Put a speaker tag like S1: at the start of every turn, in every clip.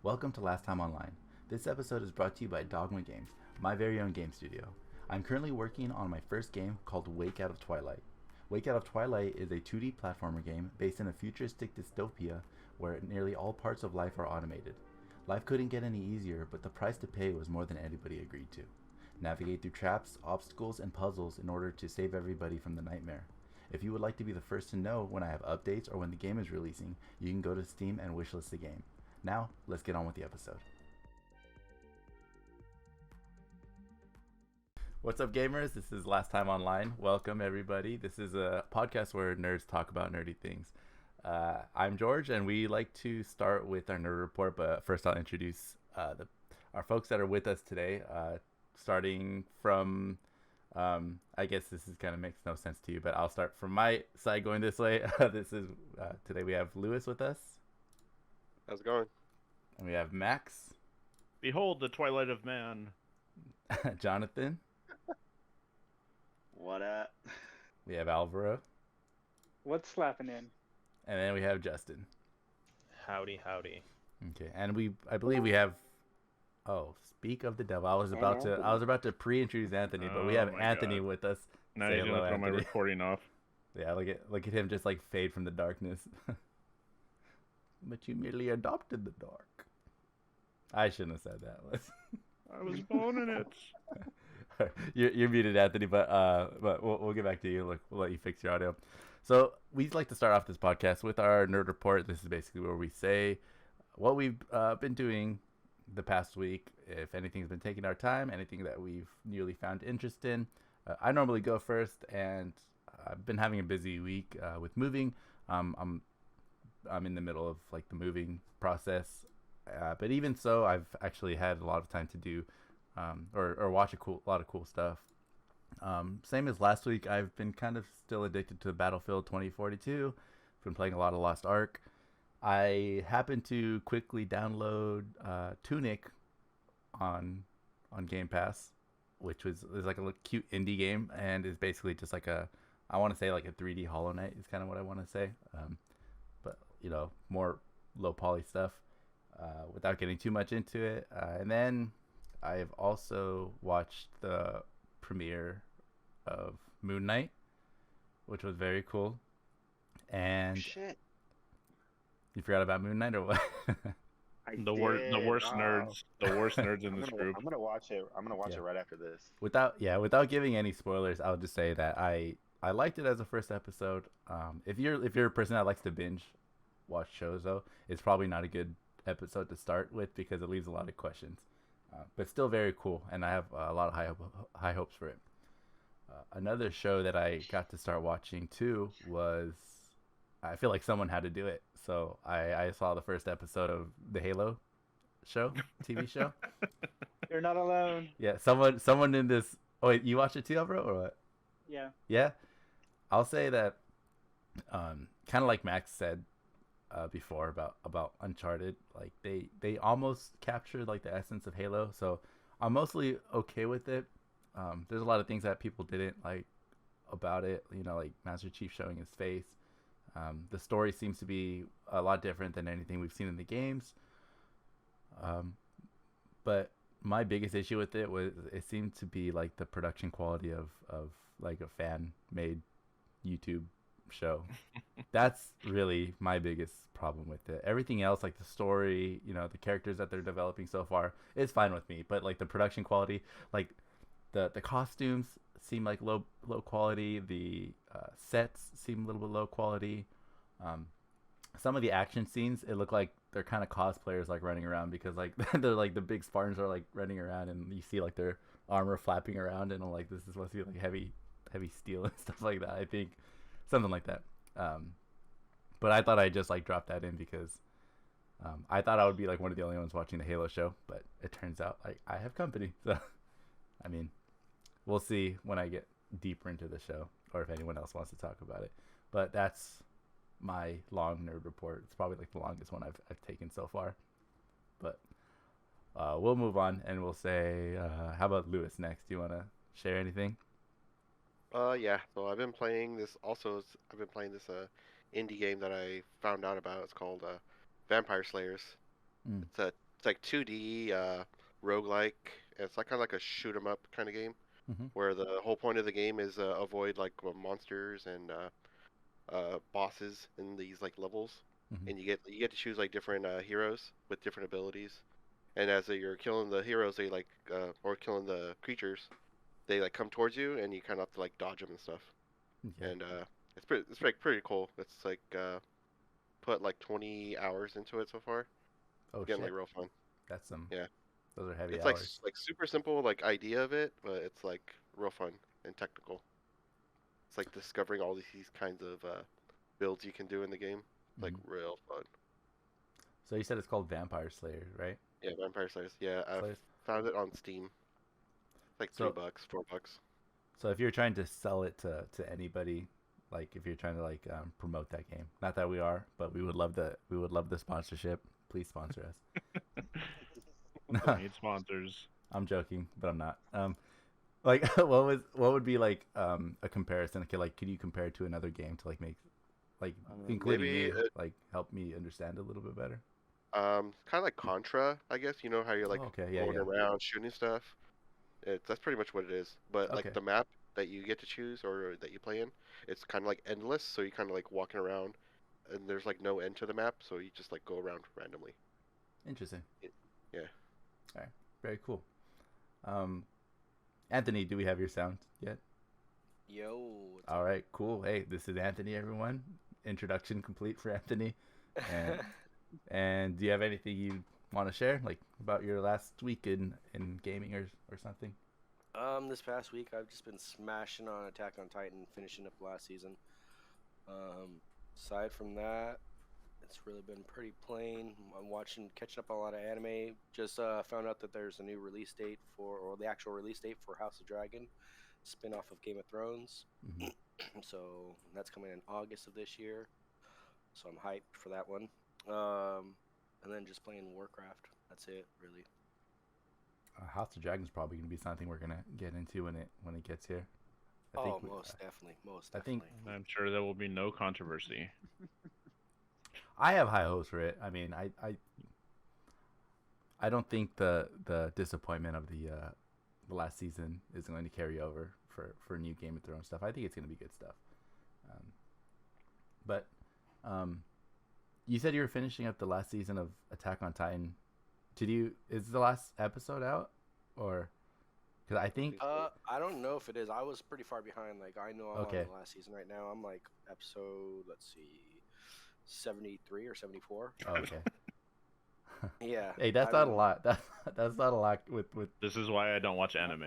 S1: Welcome to Last Time Online. This episode is brought to you by Dogmu Games, my very own game studio. I'm currently working on my first game called Wake Out of Twilight. Wake Out of Twilight is a 2D platformer game based in a futuristic dystopia where nearly all parts of life are automated. Life couldn't get any easier, but the price to pay was more than anybody agreed to. Navigate through traps, obstacles, and puzzles in order to save everybody from the nightmare. If you would like to be the first to know when I have updates or when the game is releasing, you can go to Steam and wishlist the game. Now, let's get on with the episode. What's up, gamers? This is Last Time Online. Welcome, everybody. This is a podcast where nerds talk about nerdy things. I'm George, and we like to start with our nerd report, but first I'll introduce our folks that are with us today, starting from... I guess this is kind of makes no sense to you, but I'll start from my side going this way. Today we have Lewis with us.
S2: How's it going?
S1: And we have Max.
S3: Behold the twilight of man.
S1: Jonathan.
S4: What up?
S1: We have Alvaro.
S5: What's slapping in?
S1: And then we have Justin.
S3: Howdy, howdy.
S1: Okay, and I believe we have... Oh, speak of the devil. I was about to pre-introduce Anthony, but we have Anthony with us.
S3: Now
S1: Say
S3: you're
S1: hello,
S3: gonna throw my
S1: Anthony.
S3: recording off.
S1: Yeah, look at him just like fade from the darkness. But you merely adopted the dark. I shouldn't have said that.
S3: I was born in it.
S1: You're muted, Anthony, but we'll get back to you. Look, we'll let you fix your audio. So we'd like to start off this podcast with our nerd report. This is basically where we say what we've been doing the past week, if anything's been taking our time, anything that we've newly found interest in. I normally go first, and I've been having a busy week with moving. I'm in the middle of like the moving process, but even so, I've actually had a lot of time to do or watch a lot of cool stuff. Same as last week, I've been kind of still addicted to Battlefield 2042. Been playing a lot of Lost Ark. I happened to quickly download Tunic on Game Pass, which is like a little cute indie game, and is basically just like I want to say like a 3D Hollow Knight is kind of what I want to say. But you know, more low poly stuff without getting too much into it. And then I've also watched the premiere of Moon Knight, which was very cool. And
S4: Shit.
S1: You forgot about Moon Knight or what?
S3: The worst nerds. The worst nerds in this group.
S4: I'm gonna watch it. I'm gonna watch it right after this.
S1: Without giving any spoilers, I'll just say that I liked it as a first episode. If you're a person that likes to binge watch shows, though, it's probably not a good episode to start with because it leaves a lot of questions. But still very cool, and I have a lot of high hopes for it. Another show that I got to start watching too was, I feel like someone had to do it, so I saw the first episode of the Halo show, TV show.
S5: You're not alone.
S1: Yeah, someone in this. Oh wait, you watched it too, Alvaro, or what?
S5: Yeah.
S1: Yeah, I'll say that, kind of like Max said before about Uncharted, like they almost captured like the essence of Halo. So I'm mostly okay with it. There's a lot of things that people didn't like about it. You know, like Master Chief showing his face. The story seems to be a lot different than anything we've seen in the games. But my biggest issue with it was it seemed to be like the production quality of like a fan-made YouTube show. That's really my biggest problem with it. Everything else, like the story, you know, the characters that they're developing so far, is fine with me. But like the production quality, like the costumes seem like low quality. The sets seem a little bit low quality. Some of the action scenes, it looked like they're kind of cosplayers like running around because like they're like the big Spartans are like running around and you see like their armor flapping around and I'm like, this is supposed to be like heavy steel and stuff like that. I think something like that. But I thought I'd just like drop that in because I thought I would be like one of the only ones watching the Halo show, but it turns out like I have company. So I mean, we'll see when I get deeper into the show or if anyone else wants to talk about it. But that's my long nerd report. It's probably like the longest one I've taken so far. But we'll move on and we'll say, how about Lewis next? Do you want to share anything?
S2: Yeah. So I've been playing this. I've been playing this indie game that I found out about. It's called Vampire Slayers.
S1: Mm.
S2: It's a It's like 2D roguelike. It's like kind of like a shoot 'em up kind of game,
S1: Mm-hmm.
S2: where the whole point of the game is avoid like monsters and bosses in these like levels,
S1: Mm-hmm.
S2: and you get to choose like different heroes with different abilities. And as you're killing the heroes, they like or killing the creatures, they like come towards you, and you kind of have to like dodge them and stuff.
S1: Okay.
S2: And it's like pretty cool. It's like put like 20 hours into it so far.
S1: Oh
S2: It's getting
S1: shit.
S2: like real fun.
S1: That's some.
S2: Yeah.
S1: Those are heavy
S2: It's like
S1: hours.
S2: like super simple like idea of it, but it's like real fun and technical. It's like discovering all these kinds of builds you can do in the game. Like
S1: Mhm.
S2: real fun.
S1: So you said it's called Vampire Slayer, right?
S2: Yeah, Vampire Slayers. Yeah, I've
S1: Slayers.
S2: found it on Steam. It's like
S1: So
S2: $3, $4.
S1: so if you're trying to sell it to anybody, like if you're trying to like promote that game, not that we are, but we would love the sponsorship. Please sponsor us.
S3: We need sponsors.
S1: I'm joking, but I'm not. Like what would be like a comparison? Okay, like could you compare it to another game to like make like including
S2: Maybe
S1: me like help me understand a little bit better?
S2: kind of like Contra, I guess. You know how you're like
S1: Oh, okay, yeah,
S2: going
S1: yeah.
S2: around shooting stuff. That's pretty much what it is. But like
S1: Okay,
S2: the map that you get to choose or that you play in, it's kind of like endless. So you kind of like walking around, and there's like no end to the map. So you just like go around randomly.
S1: interesting.
S2: Yeah.
S1: All right, very cool. Um, Anthony, do we have your sound yet?
S6: Yo,
S1: All right, cool. Hey, this is Anthony, everyone. Introduction complete for Anthony. And and do you have anything you want to share, like about your last week in gaming or something?
S6: this past week I've just been smashing on Attack on Titan, finishing up last season. Aside from that, it's really been pretty plain. I'm catching up on a lot of anime. Just found out that there's a new release date or the actual release date for House of Dragon, spin-off of Game of Thrones.
S1: Hmm.
S6: So that's coming in August of this year. So I'm hyped for that one. And then just playing Warcraft. That's it, really.
S1: House of Dragons probably gonna be something we're gonna get into when it gets here. I think
S6: Most definitely, most
S1: I think-
S6: definitely.
S3: I'm sure there will be no controversy.
S1: I have high hopes for it. I mean, I don't think the disappointment of the last season is going to carry over for new Game of Thrones stuff. I think it's going to be good stuff. But you said you were finishing up the last season of Attack on Titan. Is the last episode out, or because I think
S6: I don't know if it is. I was pretty far behind. Like I know I'm
S1: Okay.
S6: on the last season right now. I'm like episode, let's see, 73 or 74.
S1: oh, okay.
S6: Yeah.
S1: Hey, that's not a lot. That's not a lot with
S3: This is why I don't watch anime.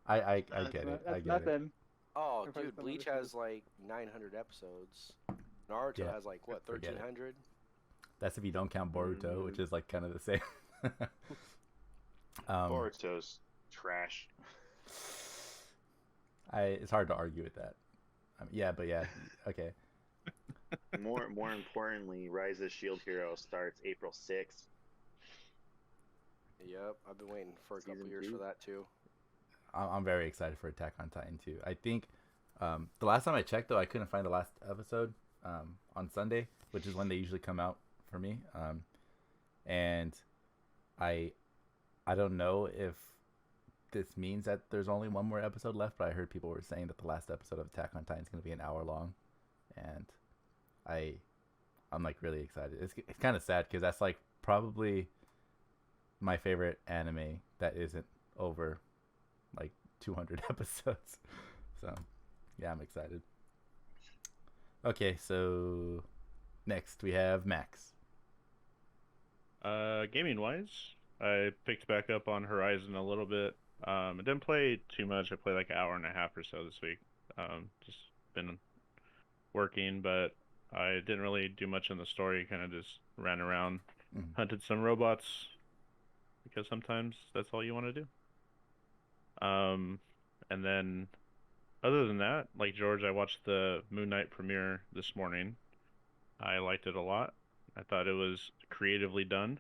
S1: I get it. I
S5: That's
S1: get it.
S5: nothing.
S6: Oh,
S5: Everybody's
S6: dude,
S5: done
S6: Bleach
S5: other
S6: has like 900 episodes. Naruto
S1: Yeah,
S6: has like what,
S1: forget it.
S6: 1300?
S1: That's if you don't count Boruto, which is like kind of the same.
S4: Boruto's trash.
S1: It's hard to argue with that. Yeah, but yeah, okay.
S4: More importantly, Rise of Shield Hero starts April 6th.
S6: Yep, I've been waiting for a couple
S4: Season
S6: years
S4: 2?
S6: for that too.
S1: I'm very excited for Attack on Titan too. I think the last time I checked though, I couldn't find the last episode on Sunday, which is when they usually come out for me. And I don't know if this means that there's only one more episode left, but I heard people were saying that the last episode of Attack on Titan is going to be an hour long, and I'm like really excited. It's kind of sad because that's like probably my favorite anime that isn't over like 200 episodes. So yeah, I'm excited. Okay, so next we have Max.
S3: Gaming wise, I picked back up on Horizon a little bit. I didn't play too much. I played like an hour and a half or so this week. Just been working, but I didn't really do much in the story. Kind of just ran around, hunted some robots, because sometimes that's all you want to do. And then other than that, like George, I watched the Moon Knight premiere this morning. I liked it a lot. I thought it was creatively done,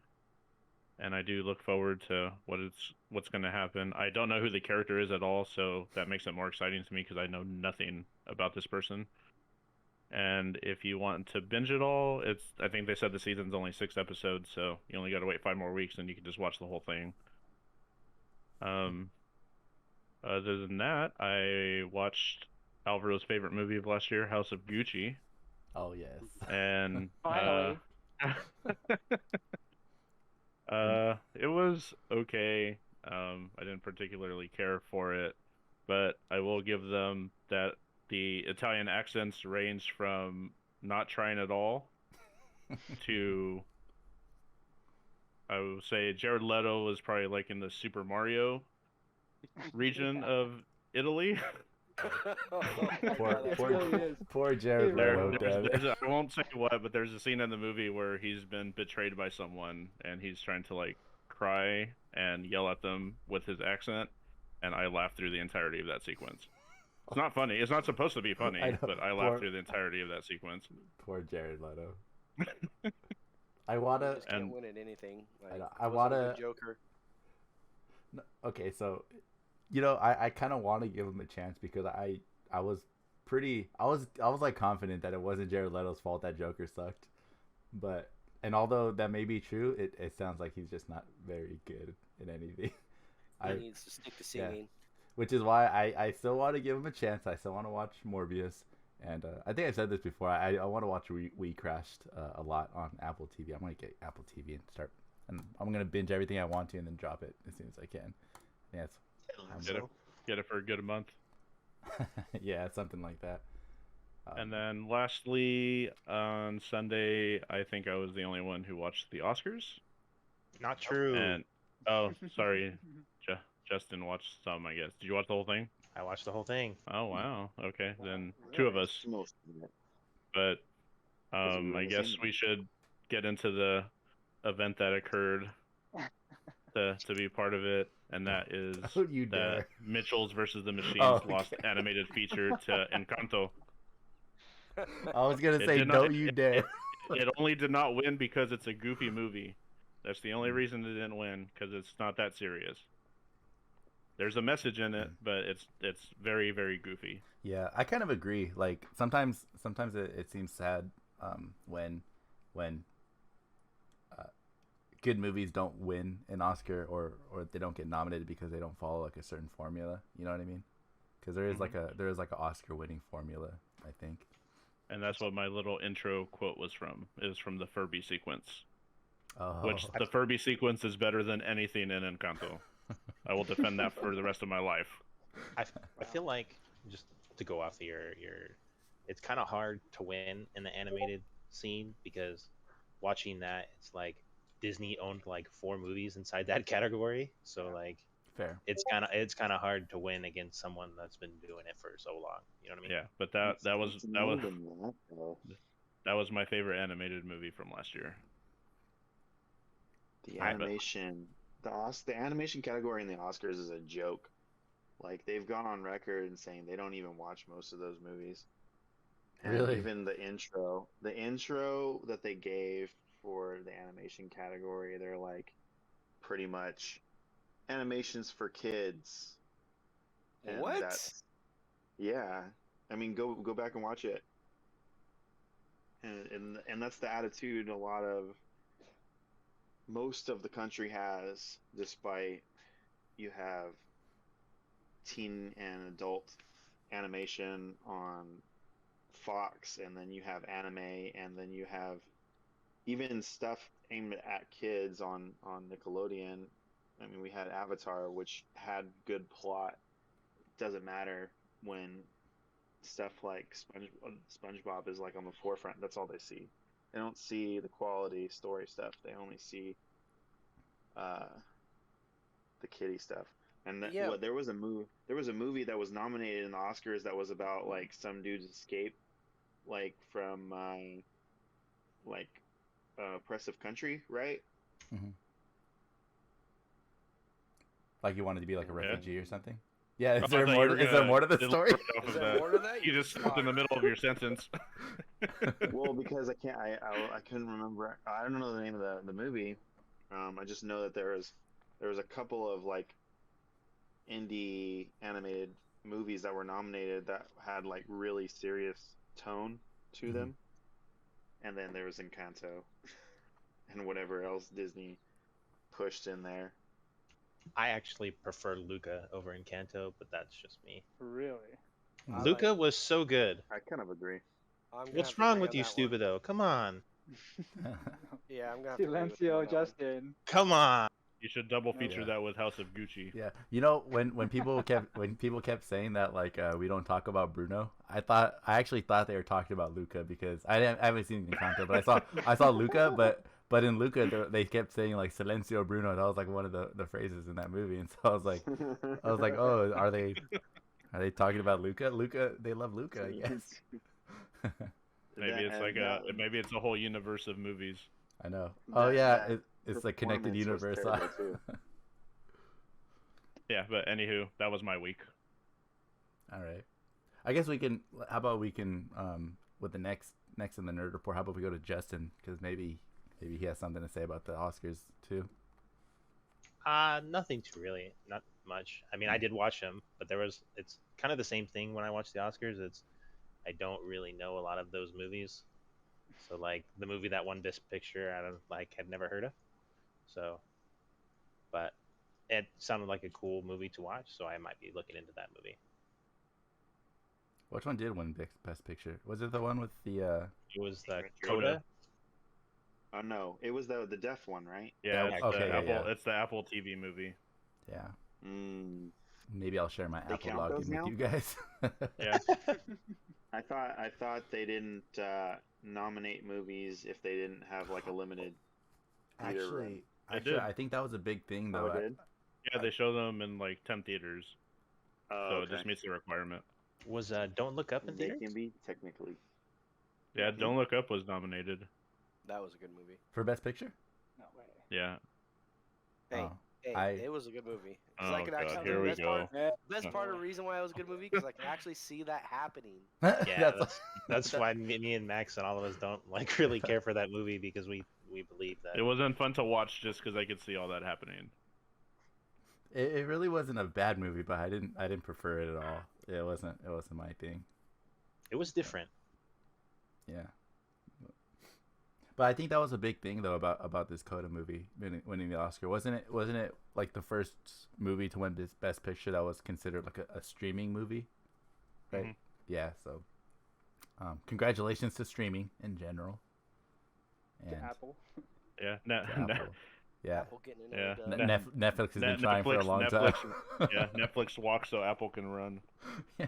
S3: and I do look forward to what's going to happen. I don't know who the character is at all, so that makes it more exciting to me because I know nothing about this person. And if you want to binge it all, I think they said the season's only 6 episodes, so you only got to wait 5 more weeks, and you can just watch the whole thing. Other than that, I watched Alvaro's favorite movie of last year, House of Gucci,
S1: Oh yes.
S3: and
S5: Finally.
S3: it was okay. I didn't particularly care for it, but I will give them that the Italian accents ranged from not trying at all to, I would say Jared Leto was probably like in the Super Mario region of Italy.
S1: Poor Jared Leto. Damn it.
S3: I won't say what, but there's a scene in the movie where he's been betrayed by someone, and he's trying to like cry and yell at them with his accent, and I laughed through the entirety of that sequence. It's not funny. It's not supposed to be funny, but I laughed through the entirety of that sequence.
S1: Poor Jared Leto. I wanna.
S6: Just can't win at anything. Like,
S1: I
S6: wasn't
S1: wanna.
S6: a good Joker.
S1: Okay, so, I kind of want to give him a chance because I was like confident that it wasn't Jared Leto's fault that Joker sucked, and although that may be true, it sounds like he's just not very good in anything.
S6: He needs to stick to singing.
S1: Which is why I still want to give him a chance. I still want to watch Morbius, and I think I said this before. I want to watch We Crashed a lot on Apple TV. I'm gonna get Apple TV and I'm gonna binge everything I want to and then drop it as soon as I can. Yeah,
S3: Get it for a good month.
S1: yeah, something like that.
S3: And then lastly, on Sunday, I think I was the only one who watched the Oscars.
S7: Not true.
S3: And sorry, Justin watched some, I guess. Did you watch the whole thing?
S7: I watched the whole thing.
S3: Oh wow. Okay, then two of us. But I guess we should get into the event that occurred to be part of it, and that is
S1: Don't you
S3: that
S1: dare.
S3: Mitchell's versus the Machines
S1: okay.
S3: lost animated feature to Encanto.
S1: I was gonna
S3: It
S1: say,
S3: did not-
S1: don't you dare.
S3: It only did not win because it's a goofy movie. That's the only reason it didn't win, because it's not that serious. There's a message in it, but it's very, very goofy.
S1: Yeah, I kind of agree. Like sometimes it seems sad when good movies don't win an Oscar or they don't get nominated because they don't follow like a certain formula. You know what I mean? Because there is like an Oscar winning formula, I think.
S3: And that's what my little intro quote was from. It was from the Furby sequence.
S1: Oh.
S3: Which the Furby sequence is better than anything in Encanto. I will defend that for the rest of my life.
S7: I feel like, just to go off it's kind of hard to win in the animated scene because watching that, it's like Disney owned like 4 movies inside that category, so like
S1: Fair.
S7: it's kind of hard to win against someone that's been doing it for so long. You know what I mean?
S3: Yeah, but that was my favorite animated movie from last year.
S4: The animation, the animation category in the Oscars is a joke. Like they've gone on record and saying they don't even watch most of those movies. And
S1: Really?
S4: even the intro that they gave for the animation category, they're like pretty much animations for kids. And
S6: What?
S4: Yeah, I mean, go back and watch it. And that's the attitude most of the country has, despite you have teen and adult animation on Fox, and then you have anime, and then you have even stuff aimed at kids on Nickelodeon. I mean, we had Avatar, which had good plot. It doesn't matter when stuff like SpongeBob is like on the forefront. That's all they see. They don't see the quality story stuff. They only see the kiddie stuff. And there was a movie that was nominated in the Oscars that was about like some dude's escape, like from oppressive country, right?
S1: Mm-hmm. Like you wanted to be like a refugee or something? Yeah, is there more to the story?
S6: Is there more to that?
S3: You just stopped in the middle of your sentence.
S4: Well, because I couldn't remember. I don't know the name of the movie. I just know that there was a couple of like indie animated movies that were nominated that had like really serious tone to them, and then there was Encanto, and whatever else Disney pushed in there.
S7: I actually prefer Luca over Encanto, but that's just me.
S5: Really?
S6: I
S7: Luca
S6: like-
S7: was so good.
S4: I kind of agree.
S6: I'm gonna have
S7: What's
S6: to
S7: wrong
S6: agree
S7: with
S6: on
S7: you,
S6: that one.
S7: Stupido? Come on.
S6: Yeah, I'm gonna have to agree with you
S5: Silencio,
S6: on that one.
S5: Justin.
S7: Come on.
S3: You should double feature
S1: Yeah.
S3: that with House of Gucci.
S1: Yeah, you know when people kept saying that like we don't talk about Bruno, I actually thought they were talking about Luca because I haven't seen Encanto, but I saw Luca, but in Luca they kept saying like Silencio Bruno. That was like one of the phrases in that movie, and so I was like, oh, are they talking about Luca? Luca, they love Luca, I guess.
S3: Maybe it's a whole universe of movies.
S1: I know. Oh yeah, it's a connected
S4: performance was
S1: universe.
S4: terrible, too.
S3: Yeah, but anywho, that was my week.
S1: All right. I guess we can. How about we can with the next in the nerd report? How about we go to Justin because maybe he has something to say about the Oscars too.
S7: Nothing too really, not much. I mean, I did watch them, but it's kind of the same thing when I watch the Oscars. I don't really know a lot of those movies. So like the movie that won Best Picture, had never heard of. So, but it sounded like a cool movie to watch, so I might be looking into that movie.
S1: Which one did win Best Picture? Was it the one with the?
S7: It was the
S3: Coda.
S7: Coda.
S4: Oh no, it was the deaf one, right?
S3: Yeah,
S1: Yeah,
S3: it's
S1: okay,
S3: the
S1: yeah,
S3: Apple.
S1: yeah.
S3: It's the Apple TV movie.
S1: Yeah.
S4: Mm,
S1: Maybe I'll share my
S4: They
S1: Apple
S4: count those
S1: login
S4: now?
S1: with you guys.
S3: Yeah.
S4: I thought they didn't nominate movies if they didn't have like a limited.
S1: Actually,
S3: They did.
S1: I think that was a big thing
S4: Oh,
S1: though.
S4: it did?
S3: Yeah, they show them in like 10 theaters,
S4: Oh,
S3: so
S4: okay.
S3: it just meets the requirement.
S7: Was Don't Look Up in
S4: They
S7: theaters?
S4: can be technically.
S3: Yeah, Don't Look Up was nominated.
S6: That was a good movie.
S1: For Best Picture?
S5: No way.
S3: Yeah.
S6: Hey,
S1: Oh.
S6: it was a good movie. 'Cause
S3: Oh
S6: I could
S3: god,
S6: actually,
S3: here
S6: the
S3: we
S6: best
S3: go.
S6: best part of the reason why it was a good movie because I can actually see that happening.
S7: Yeah, that's why me and Max and all of us don't like really care for that movie because we believe that.
S3: It wasn't fun to watch just because I could see all that happening.
S1: It really wasn't a bad movie, but I didn't prefer it at all. It wasn't my thing.
S7: It was different.
S1: Yeah. But I think that was a big thing though about this Coda movie winning the Oscar. Wasn't it like the first movie to win this Best Picture that was considered like a streaming movie? Right?
S3: Mhm.
S1: Yeah, so congratulations to streaming in general.
S5: To
S1: And
S5: Apple.
S3: Yeah.
S1: to Apple. Yeah.
S6: Apple getting in
S3: Yeah.
S6: on the
S1: Netflix has been trying for a long time.
S3: Yeah, Netflix walks so Apple can run.
S1: Yeah.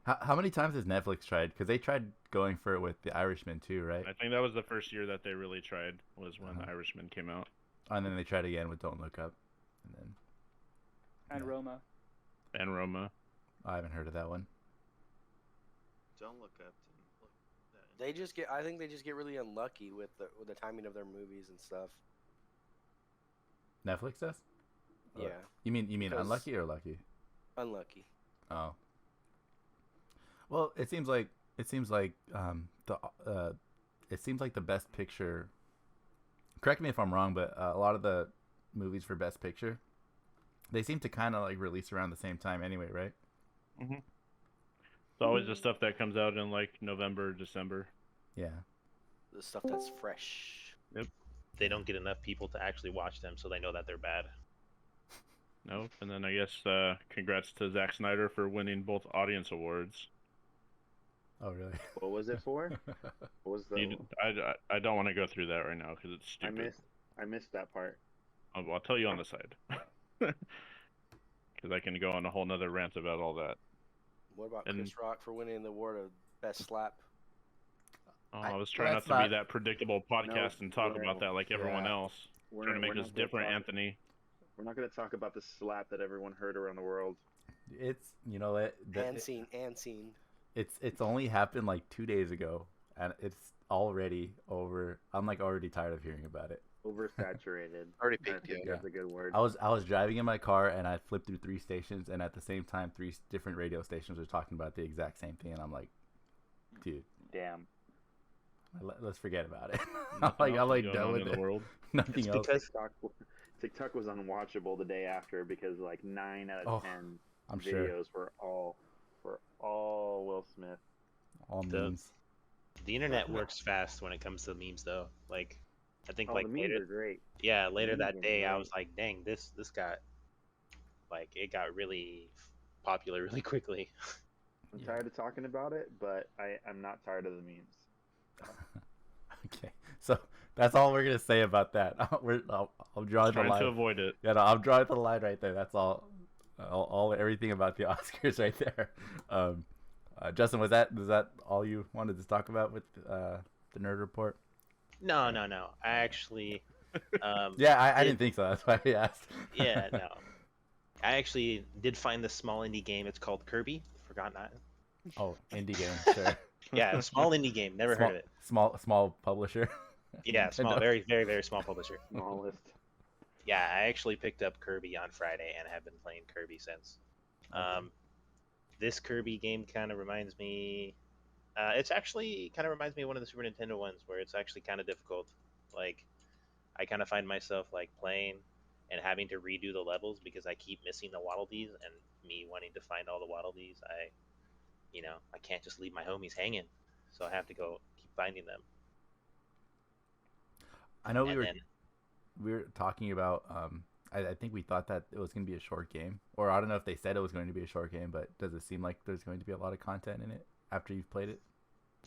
S1: How many times has Netflix tried? Because they tried going for it with The Irishman too, right?
S3: I think that was the first year that they really tried was when
S1: Uh-huh.
S3: Irishman came out.
S1: And then they tried again with Don't Look Up. And then
S5: And
S1: Yeah.
S5: Roma.
S3: And Roma.
S1: I haven't heard of that one.
S4: Don't look up.
S6: I think they just get really unlucky with the timing of their movies and stuff.
S1: Netflix does?
S6: Yeah,
S1: You mean
S6: 'Cause-
S1: unlucky or lucky?
S6: unlucky.
S1: Oh. Well, it seems like it seems like the Best Picture. Correct me if I'm wrong, but a lot of the movies for Best Picture, they seem to kind of like release around the same time anyway, right?
S3: It's always the stuff that comes out in like November, December.
S1: Yeah.
S6: The stuff that's fresh.
S7: They don't get enough people to actually watch them, so they know that they're bad.
S3: Nope. And then I guess congrats to Zack Snyder for winning both audience awards.
S1: Oh, really?
S4: What was it for? What was the?
S3: I don't want to go through that right now because it's stupid.
S4: I missed that part.
S3: I'll tell you on the side. Because I can go on a whole nother rant about all that.
S6: What about
S3: And-
S6: Chris Rock for winning the award of best slap?
S3: Oh, I was trying not
S1: That's
S3: to be
S1: not-
S3: that predictable podcast and talk about that like everyone
S1: Yeah.
S3: else.
S4: We're
S3: Trying to make
S4: we're
S3: this
S4: not gonna
S3: different,
S4: talk-
S3: Anthony.
S4: We're not going to talk about the slap that everyone heard around the world.
S1: It's you know what
S6: And scene.
S1: it's only happened like 2 days ago, and it's already over. I'm like already tired of hearing about it.
S4: Oversaturated.
S2: Already
S4: I
S2: peaked,
S4: think
S2: yeah.
S4: that's a good word.
S1: I was driving in my car and I flipped through 3 stations, and at the same time 3 different radio stations were talking about the exact same thing, and I'm like, dude,
S4: Damn.
S1: let's forget about it. I'm
S3: Nothing else
S1: like
S3: is
S1: done
S3: going on
S1: with
S3: in
S1: it.
S3: the world.
S1: Nothing
S7: It's
S1: else.
S7: because
S4: TikTok was unwatchable the day after because like 9 out of
S1: Oh,
S4: 10
S1: I'm sure
S4: videos were all Will Smith.
S1: all
S7: The-
S1: memes.
S7: The internet works fast when it comes to memes, though. Like, I think
S4: Oh,
S7: like
S4: the memes
S7: later,
S4: are great.
S7: yeah, later
S4: meme
S7: that
S4: game's
S7: day, I
S4: great.
S7: was like, dang, this got like it got really popular really quickly.
S4: I'm
S1: Yeah.
S4: tired of talking about it, but I'm not tired of the memes.
S1: Okay, so that's all we're gonna say about that. I'm drawing the
S3: Trying to
S1: line.
S3: avoid it.
S1: Yeah, no, I'm drawing the line right there. That's all everything about the Oscars right there. Justin, was that all you wanted to talk about with the nerd report?
S7: No. I actually,
S1: Yeah, I
S7: did-
S1: didn't think so. That's why I asked.
S7: yeah, no. I actually did find this small indie game. It's called Kirby. Forgot that.
S1: Oh, indie game, sure.
S7: Yeah, small indie game. Never
S1: small,
S7: heard of it.
S1: Small publisher.
S7: Yeah, small,
S1: Nintendo.
S7: very, very, very small publisher.
S4: Smallest.
S7: Yeah, I actually picked up Kirby on Friday and have been playing Kirby since. This Kirby game kind of reminds me. It's actually kind of reminds me of one of the Super Nintendo ones where it's actually kind of difficult. Like, I kind of find myself like playing and having to redo the levels because I keep missing the Waddle Dees, and me wanting to find all the Waddle Dees, I can't just leave my homies hanging, so I have to go keep finding them.
S1: I know
S7: And then
S1: we were talking about. I think we thought that it was going to be a short game, or I don't know if they said it was going to be a short game, but does it seem like there's going to be a lot of content in it after you've played it?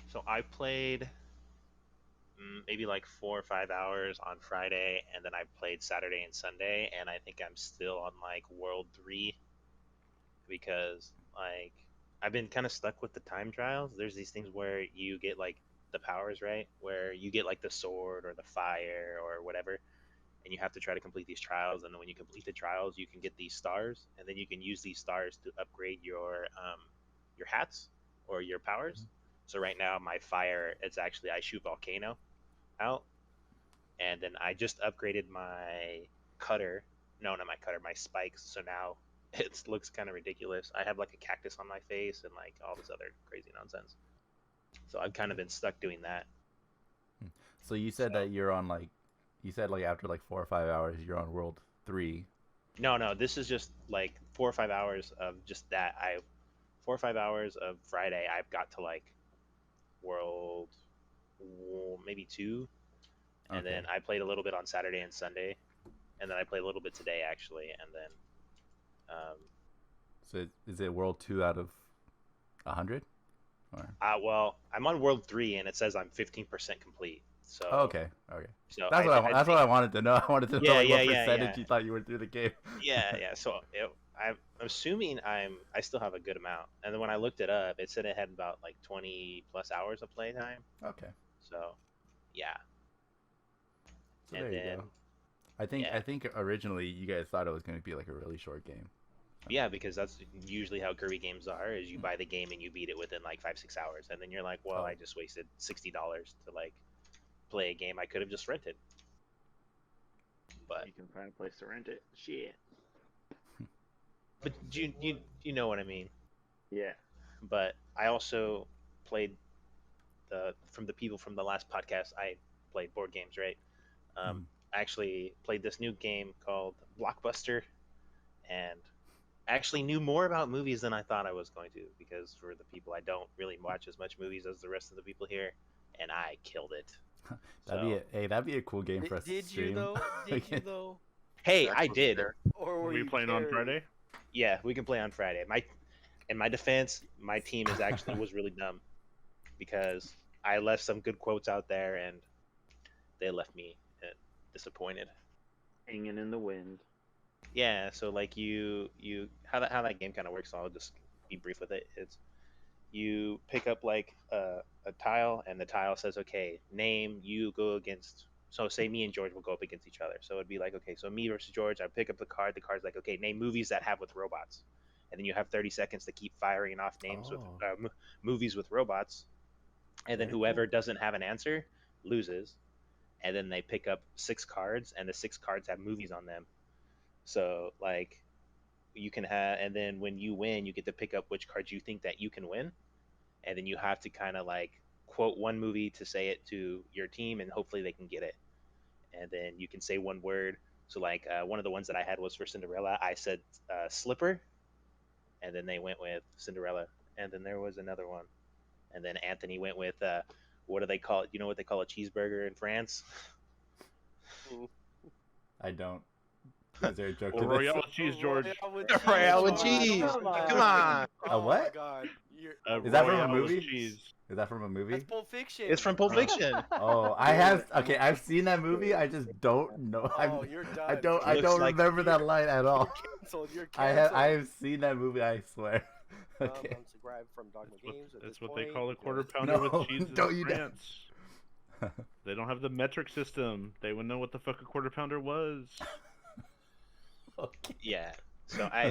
S7: so I played maybe like 4 or 5 hours on Friday, and then I played Saturday and Sunday, and I think I'm still on like World 3 because like I've been kind of stuck with the time trials. There's these things where you get like the powers, right? Where you get like the sword or the fire or whatever, and you have to try to complete these trials. And then when you complete the trials, you can get these stars, and then you can use these stars to upgrade your hats or your powers. So right now, my fire, it's actually I shoot volcano out, and then I just upgraded my cutter. No, not my cutter, my spikes. So now it looks kind of ridiculous. I have like a cactus on my face and like all this other crazy nonsense. So I've kind of been stuck doing that.
S1: So you said
S7: So-
S1: that you're on you said like after like 4 or 5 hours you're on World 3.
S7: No, this is just like 4 or 5 hours of just that. 4 or 5 hours of Friday, I've got to like world maybe 2, and
S1: Okay.
S7: then I played a little bit on Saturday and Sunday, and then I played a little bit today actually, and then
S1: So is it World 2 out of 100? Or...
S7: well, I'm on world 3 and it says I'm 15% complete. So
S1: Oh, okay.
S7: So
S1: That's what I wanted to know. I wanted to know like, what
S7: Yeah.
S1: percentage you thought you were through the game.
S7: yeah. So I'm assuming I still have a good amount. And then when I looked it up, it said it had about like 20 plus hours of playtime.
S1: Okay.
S7: So yeah.
S1: So
S7: And
S1: there you
S7: then
S1: go. I
S7: yeah.
S1: think originally you guys thought it was going to be like a really short game.
S7: Yeah, because that's usually how Kirby games are. Is you buy the game and you beat it within like 5-6 hours, and then you're like, well,
S1: Oh.
S7: I just wasted $60 to like play a game I could have just rented. But
S4: You can find a place to rent it. Shit.
S7: you know what I mean.
S4: Yeah.
S7: But I also played from the people from the last podcast. I played board games, right? I actually played this new game called Blockbuster, and I actually knew more about movies than I thought I was going to, because for the people, I don't really watch as much movies as the rest of the people here, and I killed it.
S1: That'd be a cool game for us to
S6: Did
S1: stream.
S6: you though? Did you though?
S7: Hey,
S2: Zach
S7: I
S2: wasn't
S7: did.
S2: there.
S6: Or
S3: Are
S6: were
S3: we
S6: you
S3: playing on
S6: carried?
S3: Friday?
S7: Yeah, we can play on Friday. In my defense, my team is actually was really dumb because I left some good quotes out there and they left me disappointed.
S4: Hanging in the wind.
S7: Yeah, so like you how that game kind of works. I'll just be brief with it. It's you pick up like a tile, and the tile says, okay, name, you go against. So say me and George will go up against each other. So it'd be like, okay, so me versus George. I pick up the card. The card's like, okay, name movies that have with robots, and then you have 30 seconds to keep firing off names with movies with robots, and then
S1: Very
S7: whoever doesn't have an answer loses, and then they pick up 6 cards, and the 6 cards have movies on them. So like you can have, and then when you win, you get to pick up which cards you think that you can win, and then you have to kind of like quote one movie to say it to your team, and hopefully they can get it. And then you can say one word. So like one of the ones that I had was for Cinderella. I said slipper, and then they went with Cinderella. And then there was another one, and then Anthony went with what do they call it? You know what they call a cheeseburger in France?
S1: I don't. Is there a joke
S3: Or
S1: to
S3: Royale
S1: this?
S3: with cheese, George.
S7: Royale with
S5: Oh,
S7: cheese.
S5: come on.
S7: Come on.
S1: A
S6: Oh
S1: what?
S6: my god.
S1: Is that from a
S3: Royale with
S1: movie?
S3: cheese.
S1: Is that from a movie?
S6: That's Pulp Fiction.
S7: It's from Pulp Fiction.
S1: Oh, I have. Okay, I've seen that movie. I just don't know.
S6: Oh, you're done.
S1: I don't. I
S7: Looks
S1: don't
S7: like-
S1: remember that line at all.
S6: You're canceled. You're
S1: I
S6: canceled.
S1: have seen that movie. I swear. Okay.
S6: I'm subscribed from Dogmu Games. At
S3: That's
S6: this
S3: what they
S6: point,
S3: call a
S6: because-
S3: quarter pounder
S1: No,
S3: with cheese
S1: don't
S3: in
S1: you dare.
S3: France. They don't have the metric system. They would know what the fuck a quarter pounder was.
S1: Okay.
S7: Yeah. So I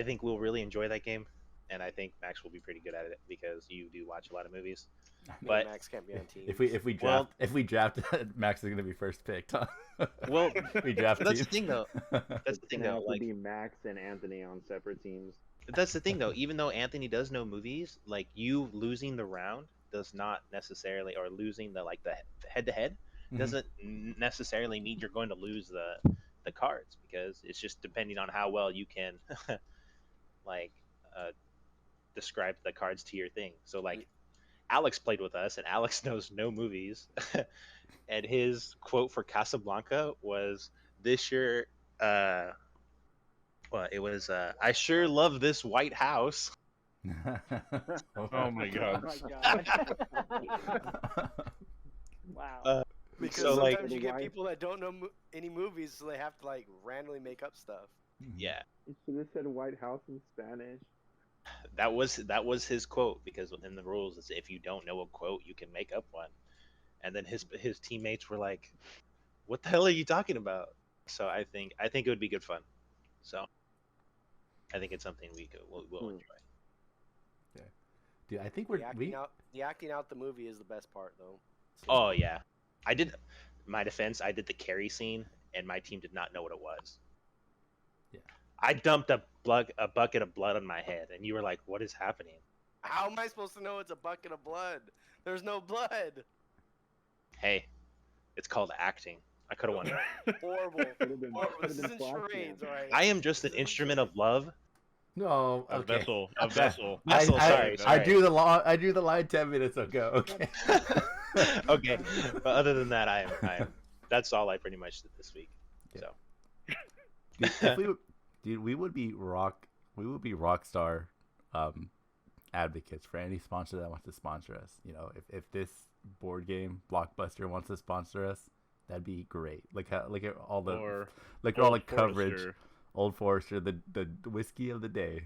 S7: think we'll really enjoy that game, and I think Max will be pretty good at it because you do watch a lot of movies.
S6: Me and
S7: But
S6: Max can't be on teams.
S1: If we draft Max is gonna be first picked. Huh?
S7: Well,
S1: we draft
S7: that's the
S1: teams.
S7: thing though. That's the thing
S4: Gonna
S7: though.
S4: have to
S7: Like
S4: be Max and Anthony on separate teams.
S7: that's the thing though. Even though Anthony does know movies, like you losing the round does not necessarily, or losing the head to head
S1: Mhm.
S7: doesn't necessarily mean you're going to lose the cards, because it's just depending on how well you can like describe the cards to your thing. So like Alex played with us, and Alex knows no movies, and his quote for Casablanca was this year. Well, it was I sure love this White House.
S3: Oh my god.
S5: Oh my god. Wow.
S6: Because
S7: So, like-
S6: sometimes you get
S4: Why-
S6: people that don't know any movies, so they have to like randomly make up stuff.
S7: Yeah,
S4: You should have said White House in Spanish.
S7: that was his quote, because in the rules it's if you don't know a quote you can make up one, and then his teammates were like, "What the hell are you talking about?" So I think it would be good fun. So I think it's something we'll enjoy.
S1: Dude, I think
S6: The acting out the movie is the best part, though.
S7: Oh yeah, I did. My defense, I did the carry scene, and my team did not know what it was.
S1: Yeah.
S7: I dumped a bucket of blood on my head, and you were like, "What is happening?"
S6: How am I supposed to know it's a bucket of blood? There's no blood.
S7: Hey, it's called acting. I could have won.
S6: Horrible.
S4: Could've been-
S6: Horrible. This
S4: could've been
S6: isn't
S4: flash
S6: charades,
S4: man.
S6: alright?
S7: I am just an instrument of love.
S1: No,
S3: A
S1: okay.
S3: vessel. A vessel.
S7: Vessel, sorry.
S1: I do the law. I do the line 10 minutes ago. Okay.
S7: Okay, but other than that, I'm. That's all I pretty much did this week.
S1: Yeah.
S7: So
S1: Dude, we would be rockstar advocates for any sponsor that wants to sponsor us. You know, if this board game Blockbuster wants to sponsor us, that'd be great. Look at all the
S3: Or
S1: all the
S3: Old
S1: coverage.
S3: Forester.
S1: Old Forester, the whiskey of the day.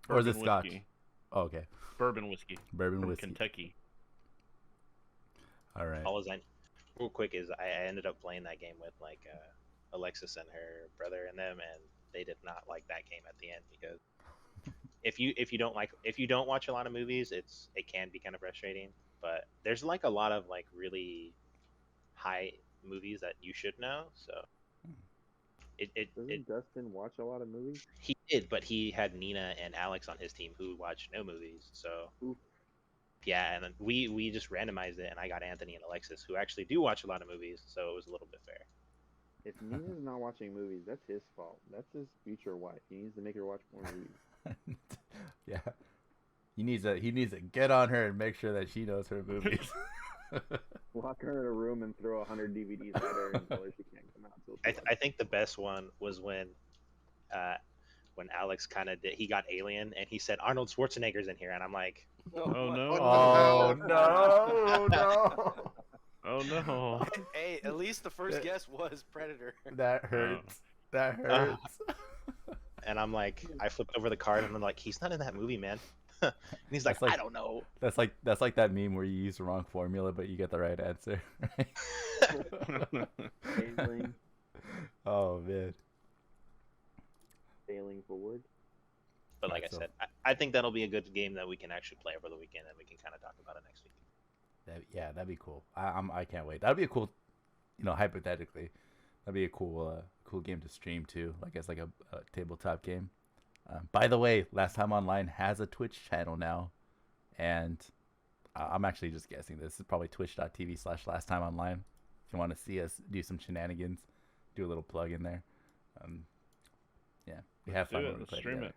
S1: Or is it
S3: Bourbon
S1: Scotch?
S3: whiskey.
S1: Oh, okay.
S3: Bourbon whiskey.
S1: Bourbon
S3: From
S1: whiskey.
S3: Kentucky.
S1: All right.
S7: all I real quick is I ended up playing that game with like Alexis and her brother and them, and they did not like that game at the end, because if you don't watch a lot of movies, it can be kind of frustrating. But there's like a lot of like really high movies that you should know. So
S4: Doesn't Dustin watch a lot of movies?
S7: he did, but he had Nina and Alex on his team who watch no movies. So
S4: Oof.
S7: yeah, and then we just randomized it, and I got Anthony and Alexis who actually do watch a lot of movies, so it was a little bit fair.
S4: If Nina's not watching movies, that's his fault. That's his future wife. He needs to make her watch more movies.
S1: Yeah. He needs to get on her and make sure that she knows her movies.
S4: Lock her in a room and throw 100 DVDs at her and tell her she can't come out till she
S7: I think the best one was when Alex kind of he got Alien, and he said Arnold Schwarzenegger's in here, and I'm like,
S3: Oh no.
S1: Oh no, no.
S3: Oh no.
S6: Hey, at least the first guess was Predator.
S1: That hurts. That hurts.
S7: and I'm like, I flipped over the card, and I'm like, he's not in that movie, man. And he's like,
S1: That's like-
S7: I don't know.
S1: That's like that meme where you use the wrong formula but you get the right answer.
S4: failing,
S1: Oh man.
S4: failing forward.
S7: But like I
S1: So-
S7: said, I think that'll be a good game that we can actually play over the weekend, and we can kind of talk about it next week.
S1: That'd be cool. I can't wait. That'd be a cool, hypothetically, that'd be a cool game to stream too. Like as like a tabletop game. By the way, Last Time Online has a Twitch channel now, and I'm actually just guessing. This is probably twitch.tv/lasttimeonline. If you want to see us do some shenanigans, do a little plug in there. Yeah, we have fun
S3: Do it.
S1: when we
S3: Let's
S1: play
S3: stream
S1: together.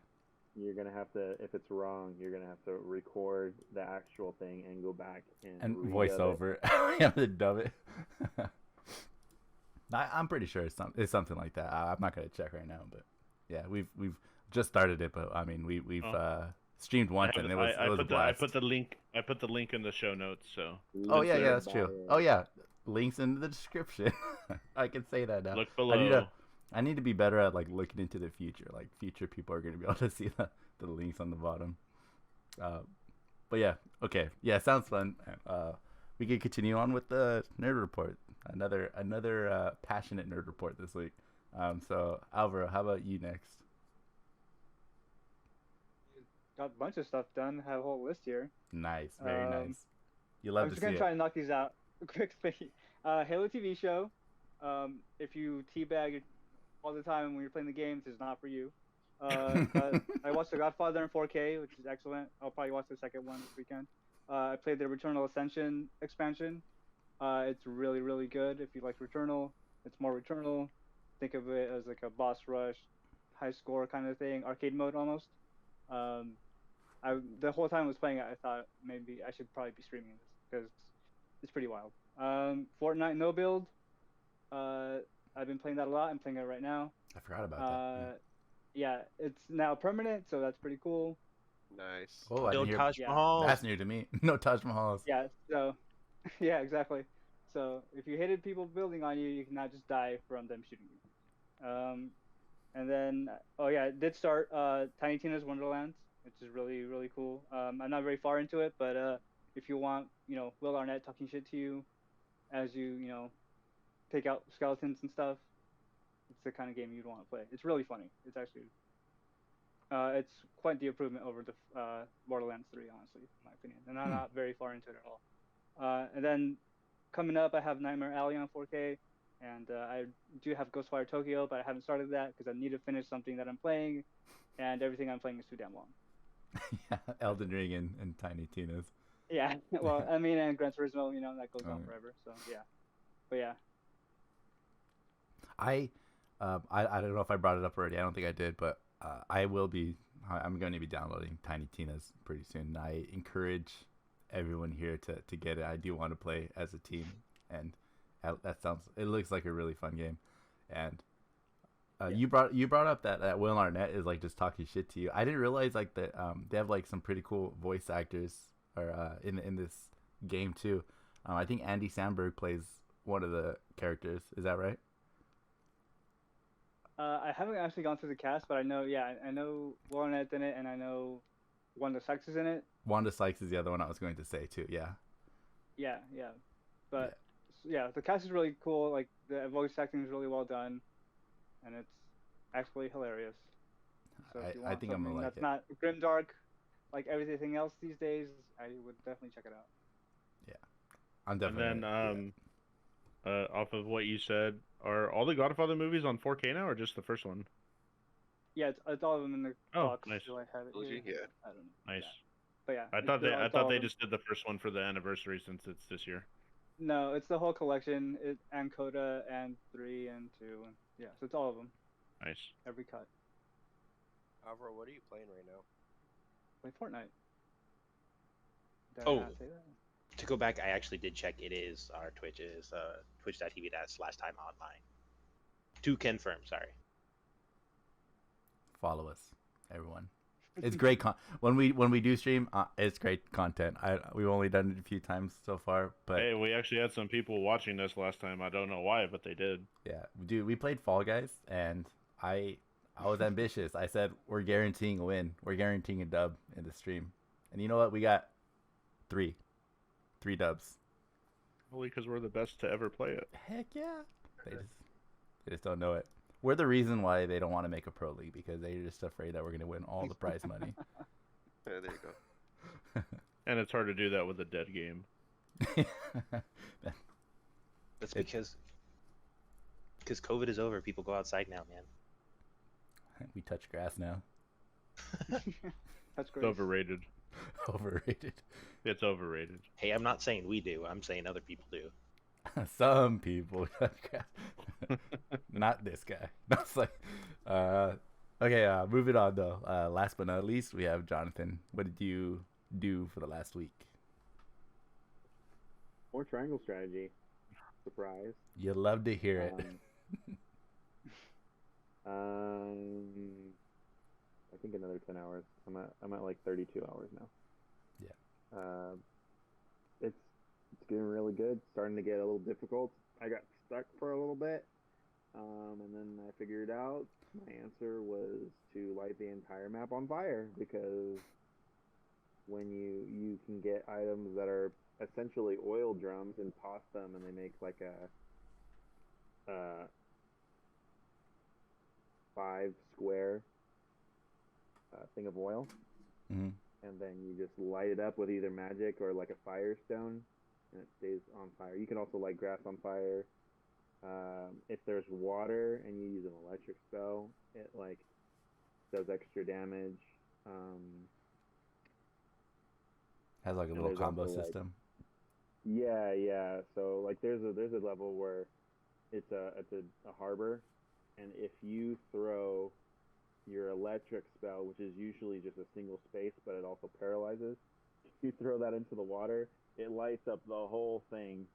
S8: you're gonna have to, if it's wrong, you're gonna have to record the actual thing and go back and
S1: voice
S8: redub
S1: over it. We have to dub it. I'm pretty sure it's something like that. I'm not gonna check right now, but yeah, we've just started it. But I mean, we've streamed once and it was a blast.
S3: I put the link in the show notes. So.
S1: Oh yeah, that's true. Oh yeah, links in the description. I can say that now.
S3: Look below.
S1: I need to be better at like looking into the future. Like future people are gonna be able to see the links on the bottom. But yeah, okay, yeah, sounds fun. We can continue on with the nerd report. Another passionate nerd report this week. So Alvaro, how about you next?
S5: Got a bunch of stuff done. Have a whole list here.
S1: Nice, very nice. You love
S5: I'm
S1: to
S5: just
S1: see
S5: gonna
S1: it.
S5: try and knock these out quickly. Halo TV show. If you teabag all the time when you're playing the games, it's not for you. I watched The Godfather in 4K, which is excellent. I'll probably watch the second one this weekend. I played the Returnal Ascension expansion. It's really, really good. If you like Returnal, it's more Returnal. Think of it as like a boss rush, high score kind of thing, arcade mode almost. The whole time I was playing it, I thought maybe I should probably be streaming this because it's pretty wild. Fortnite no build. I've been playing that a lot. I'm playing it right now.
S1: I forgot about that.
S5: Yeah, it's now permanent, so that's pretty cool.
S2: Nice.
S1: Oh, I
S7: No
S1: didn't hear.
S7: Taj Mahal.
S1: That's new to me. No Taj Mahals.
S5: Yeah, so yeah, exactly. So if you hated people building on you, you can now just die from them shooting you. And then it did start Tiny Tina's Wonderlands, which is really, really cool. I'm not very far into it, but if you want, Will Arnett talking shit to you as you take out skeletons and stuff, it's the kind of game you'd want to play. It's really funny. It's actually it's quite the improvement over the Borderlands 3, honestly, in my opinion. And I'm not very far into it at all. And then coming up, I have Nightmare Alley on 4K, and I do have Ghostwire Tokyo, but I haven't started that because I need to finish something that I'm playing, and everything I'm playing is too damn long.
S1: Yeah, Elden Ring and Tiny Tina's.
S5: Yeah, well, I mean, and Gran Turismo, that goes on forever. So yeah, but yeah. I don't know if I brought it up already. I don't think I did, but I'm going to be downloading Tiny Tina's pretty soon. I encourage everyone here to get it. I do want to play as a team, and it looks like a really fun game. And you brought up that Will Arnett is like just talking shit to you. I didn't realize like that they have like some pretty cool voice actors in this game too. I think Andy Samberg plays one of the characters. Is that right? I haven't actually gone through the cast, but I know Will Arnett's in it, and I know Wanda Sykes is in it.
S1: Wanda Sykes is the other one I was going to say too. Yeah.
S5: Yeah. But yeah, the cast is really cool. Like the voice acting is really well done, and it's actually hilarious. So if you want
S1: think I'm gonna like
S5: that's
S1: it.
S5: not grimdark like everything else these days, I would definitely check it out.
S1: Yeah, I'm definitely.
S3: And then off of what you said, are all the Godfather movies on 4K now, or just the first one?
S5: Yeah, it's all of them in the box.
S3: Nice.
S5: So I have it here.
S2: Yeah.
S5: I don't know.
S3: Nice.
S5: Yeah. But yeah,
S3: I thought they just did the first one for the anniversary since it's this year.
S5: No, it's the whole collection. And Coda and 3 and 2 and yeah, so it's all of them.
S3: Nice.
S5: Every cut.
S6: Alvaro, what are you playing right now?
S5: Play Fortnite. Did I
S7: Oh.
S5: not say that?
S7: To go back, I actually did check. It is our Twitch is twitch.tv/last time online. To confirm, sorry.
S1: Follow us, everyone. It's great when we do stream. It's great content. We've only done it a few times so far, but
S3: Hey, we actually had some people watching us last time. I don't know why, but they did.
S1: yeah, dude, we played Fall Guys, and I was ambitious. I said we're guaranteeing a win. We're guaranteeing a dub in the stream, and you know what? We got three dubs.
S3: Only because we're the best to ever play it.
S1: Heck yeah! They just don't know it. We're the reason why they don't want to make a pro league, because they're just afraid that we're going to win all the prize money.
S2: Yeah, there you go.
S3: And it's hard to do that with a dead game.
S7: That's because COVID is over. People go outside now, man.
S1: We touch grass now.
S5: That's
S3: It's
S5: great.
S3: overrated.
S1: Overrated.
S3: It's overrated.
S7: Hey, I'm not saying we do. I'm saying other people do.
S1: Some people touch grass. Not this guy. That's like, Okay, moving on though. Last but not least, we have Jonathan. What did you do for the last week?
S8: More triangle strategy. Surprise.
S1: You love to hear it.
S8: I think another 10 hours. I'm at like 32 hours now.
S1: Yeah.
S8: It's getting really good. Starting to get a little difficult. I got stuck for a little bit, and then I figured out my answer was to light the entire map on fire, because when you can get items that are essentially oil drums and toss them, and they make like a 5 square thing of oil,
S1: Mm-hmm.
S8: and then you just light it up with either magic or like a firestone, and it stays on fire. You can also light grass on fire. If there's water and you use an electric spell, it like does extra damage.
S1: Has like a
S8: And
S1: little
S8: there's
S1: combo
S8: also, like,
S1: system.
S8: yeah. So like there's a level where it's a harbor, and if you throw your electric spell, which is usually just a single space, but it also paralyzes, if you throw that into the water, it lights up the whole thing,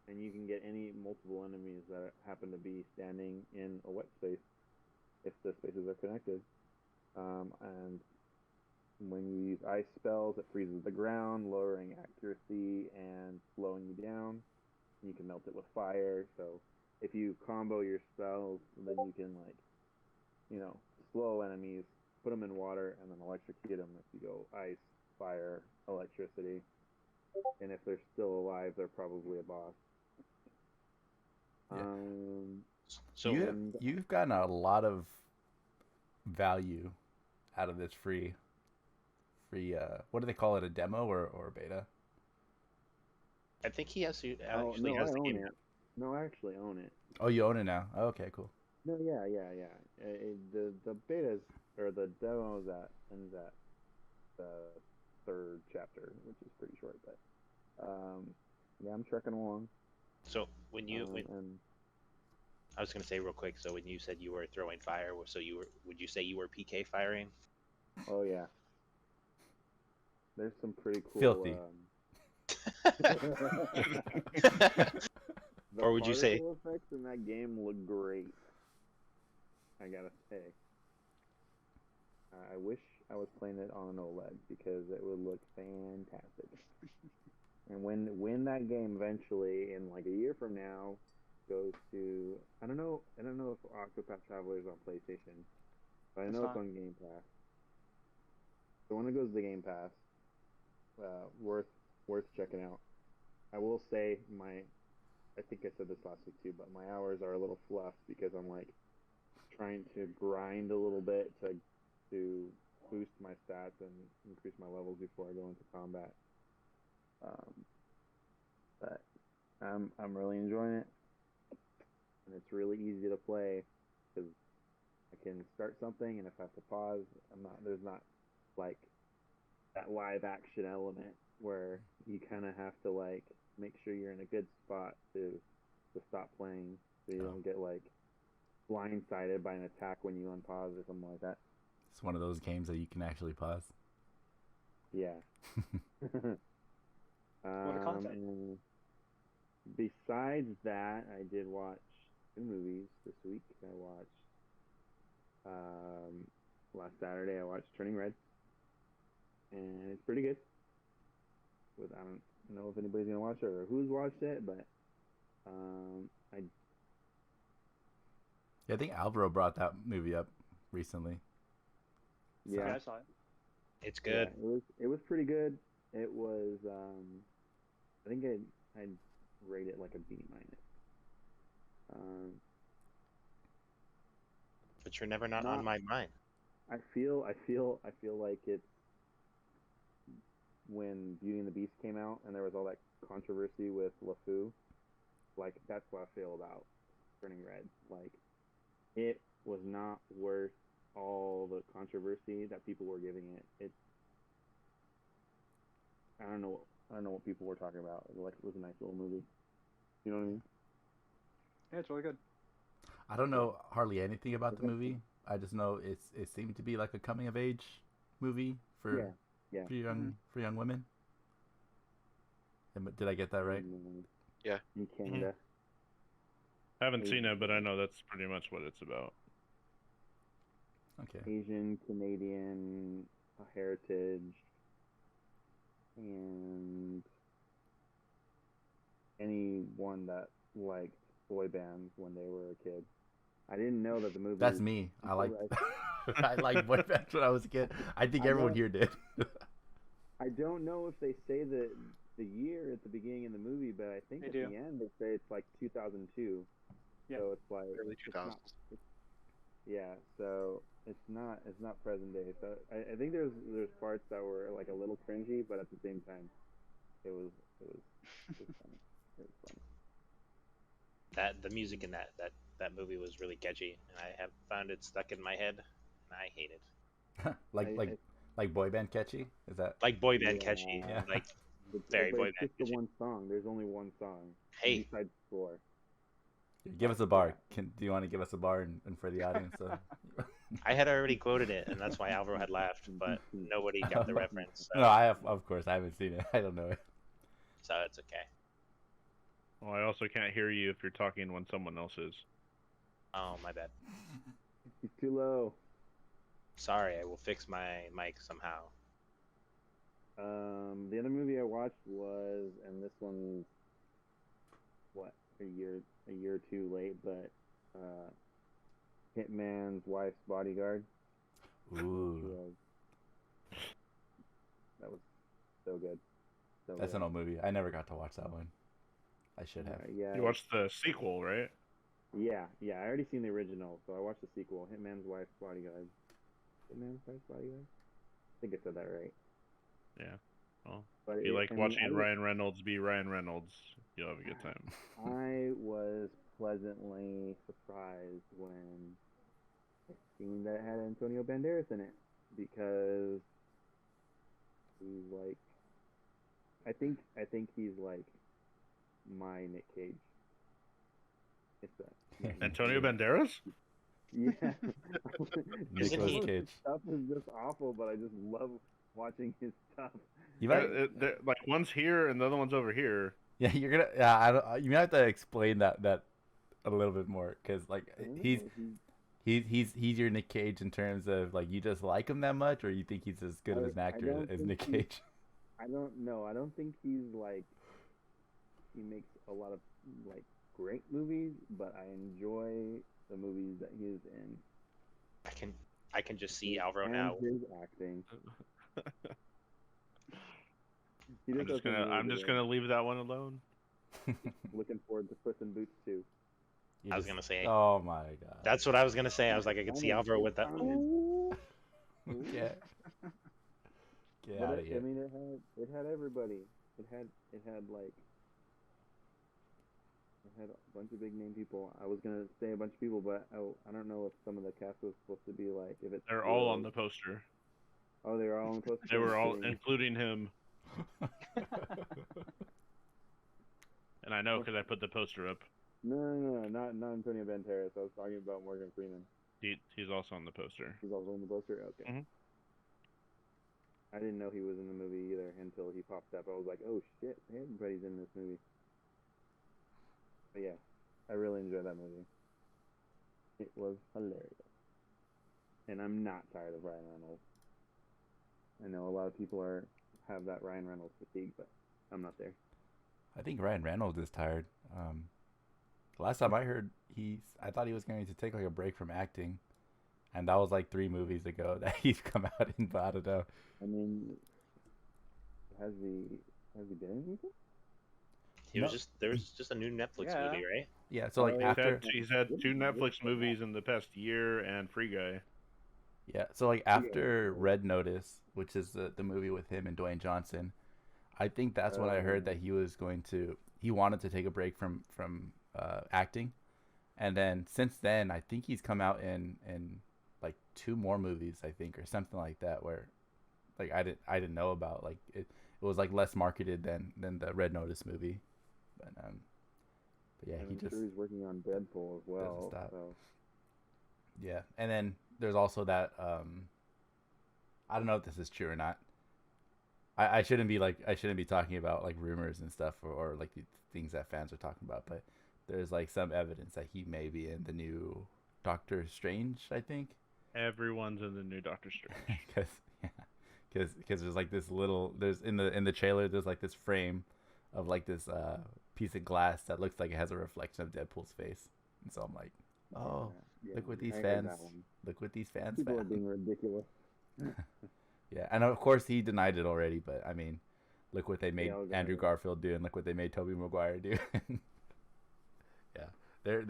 S8: and you can get any multiple enemies that happen to be standing in a wet space if the spaces are connected. And when you use ice spells, it freezes the ground, lowering accuracy and slowing you down. You can melt it with fire. So if you combo your spells, then you can, like, slow enemies, put them in water, and then electrocute them if you go ice, fire, electricity. And if they're still alive, they're probably a boss.
S1: Yeah.
S7: So
S1: you've gotten a lot of value out of this free what do they call it, a demo or a beta?
S7: I think he has to
S8: Oh,
S7: actually
S8: no,
S7: has
S8: I
S7: the
S8: own
S7: game.
S8: it. No, I actually own it.
S1: Oh, you own it now. Oh, okay, cool.
S8: No, yeah. The betas, or the demos, that ends at the 3rd chapter, which is pretty short, but yeah, I'm trekking along.
S7: So when
S8: and
S7: I was gonna say real quick. So when you said you were throwing fire, would you say you were PK firing?
S8: oh yeah, there's some pretty cool.
S1: Filthy.
S8: The
S7: Or would you say-
S8: particle effects in that game look great, I gotta say. I wish I was playing it on an OLED, because it would look fantastic. And when that game eventually, in like a year from now, goes to, I don't know if Octopath Traveler is on PlayStation, but I know it's on Game Pass. So when it goes to Game Pass, worth checking out. I will say I think I said this last week too, but my hours are a little fluffed because I'm like trying to grind a little bit to boost my stats and increase my levels before I go into combat. But I'm really enjoying it, and it's really easy to play because I can start something, and if I have to pause, there's not like that live action element where you kind of have to like make sure you're in a good spot to stop playing, so you don't get like blindsided by an attack when you unpause or something like that.
S1: It's one of those games that you can actually pause.
S8: Yeah.
S5: What a concept.
S8: And besides that, I did watch 2 movies this week. I watched last Saturday I watched Turning Red, and it's pretty good. I don't know if anybody's gonna watch it or who's watched it, but
S1: I think Alvaro brought that movie up recently.
S5: Yeah, I saw it.
S7: It's good.
S8: Yeah, it was pretty good. It was I think I'd rate it like a B-.
S7: But you're never not on my mind.
S8: I feel like it's when Beauty and the Beast came out and there was all that controversy with LeFou. Like, that's what I feel about Turning Red. Like, it was not worth all the controversy that people were giving it. I don't know what people were talking about. Like, it was a nice little movie. You know what I mean?
S5: Yeah, it's really good.
S1: I don't know hardly anything about the movie. I just know it seemed to be like a coming of age movie for young women. Did I get that right?
S2: Yeah.
S8: In Canada.
S3: I haven't seen it, but I know that's pretty much what it's about.
S1: Okay.
S8: Asian, Canadian, heritage, and anyone that liked boy bands when they were a kid. I didn't know that the movie.
S1: That's me. I like I liked boy bands when I was a kid. I think everyone here did.
S8: I don't know if they say the year at the beginning of the movie, but I think at the end they say it's like 2002. Yeah. So it's like
S2: early 2000s.
S8: Yeah, so it's not present day. So I think there's parts that were like a little cringy, but at the same time, it was funny. It was funny.
S7: That the music in that movie was really catchy, and I have found it stuck in my head, and I hate it.
S1: like boy band catchy? Is that
S7: like boy band catchy?
S1: Yeah.
S7: Like very boy band.
S8: It's just the one song. There's only one song.
S7: Hey,
S8: besides four.
S1: Give us a bar. Do you want to give us a bar and for the audience?
S7: I had already quoted it, and that's why Alvaro had laughed, but nobody got the reference. So.
S1: No, I have. Of course, I haven't seen it. I don't know it.
S7: So it's okay.
S3: Well, I also can't hear you if you're talking when someone else is.
S7: Oh, my bad.
S8: He's too low.
S7: Sorry, I will fix my mic somehow.
S8: The other movie I watched was, and this one's a year or two late, but Hitman's Wife's Bodyguard.
S1: Ooh.
S8: That was so good.
S1: That's an old movie. I never got to watch that one. I should have.
S8: Yeah.
S3: You watched the sequel, right?
S8: Yeah. I already seen the original, so I watched the sequel, Hitman's Wife's Bodyguard. Hitman's Wife's Bodyguard? I think I said that right.
S3: Yeah. Well,
S8: but
S3: if you like watching Ryan Reynolds be Ryan Reynolds, you'll have a good time.
S8: I was pleasantly surprised when I seen that it had Antonio Banderas in it, because he's like, I think he's like my Nick Cage. It's that.
S3: Antonio Banderas?
S8: Yeah.
S1: Nicolas Cage.
S8: Stuff is just awful, but I just love watching his stuff.
S1: You might,
S3: like one's here and the other one's over here.
S1: Yeah, you're gonna. Yeah, I don't. You might have to explain that a little bit more, because like he's your Nick Cage in terms of like you just like him that much, or you think he's as good of an actor as Nick Cage.
S8: I don't know. I don't think he's like, he makes a lot of like great movies, but I enjoy the movies that he is in.
S7: I can just see Alvaro now.
S8: His acting.
S3: I'm just gonna leave that one alone.
S8: Looking forward to Puss in Boots 2.
S7: I was gonna say.
S1: Oh my god.
S7: That's what I was gonna say. I was like, I could see Alvaro with that.
S1: Get out of here.
S8: I mean, it had everybody. It had a bunch of big name people. I was gonna say a bunch of people, but I don't know if some of the cast was supposed to be like, if it's.
S3: They're all on the poster.
S8: Oh, they were all on the poster.
S3: They were all, including him. And I know because I put the poster up.
S8: No, not Antonio Banderas. I was talking about Morgan Freeman.
S3: He's also on the poster.
S8: He's also on the poster? Okay.
S3: Mm-hmm.
S8: I didn't know he was in the movie either until he popped up. I was like, oh shit, everybody's in this movie. But yeah, I really enjoyed that movie. It was hilarious. And I'm not tired of Ryan Reynolds. I know a lot of people have that Ryan Reynolds fatigue, but I'm not there.
S1: I think Ryan Reynolds is tired. Last time I heard, I thought he was going to take like a break from acting, and that was like 3 movies ago that he's come out in. But I don't know.
S8: I mean, has he been in anything?
S7: There was just a new Netflix movie, right?
S1: Yeah. So like after
S3: he's had 2 Netflix movies in the past year and Free Guy.
S1: Yeah. So like after Red Notice, which is the movie with him and Dwayne Johnson, I think that's when I heard that he wanted to take a break from acting, and then since then I think he's come out in like 2 more movies, I think, or something like that, where like I didn't know about. Like it was like less marketed than the Red Notice movie, but yeah,
S8: I'm sure he's working on Deadpool as well.
S1: Stop.
S8: So.
S1: Yeah, and then there's also that I don't know if this is true or not. I shouldn't be talking about like rumors and stuff or like the things that fans are talking about, but there's like some evidence that he may be in the new Doctor Strange, I think.
S3: Everyone's in the new Doctor Strange.
S1: Because because there's like this little there's in the trailer there's like this frame of like this piece of glass that looks like it has a reflection of Deadpool's face, and so I'm like, oh,
S8: Yeah,
S1: look what
S8: I
S1: these
S8: heard
S1: fans
S8: that one.
S1: look what these fans
S8: People are
S1: found.
S8: being ridiculous.
S1: Yeah, and of course he denied it already, but I mean, look what they made
S8: Yeah,
S1: Andrew
S8: okay.
S1: Garfield do, and look what they made Tobey Maguire do. Yeah, they're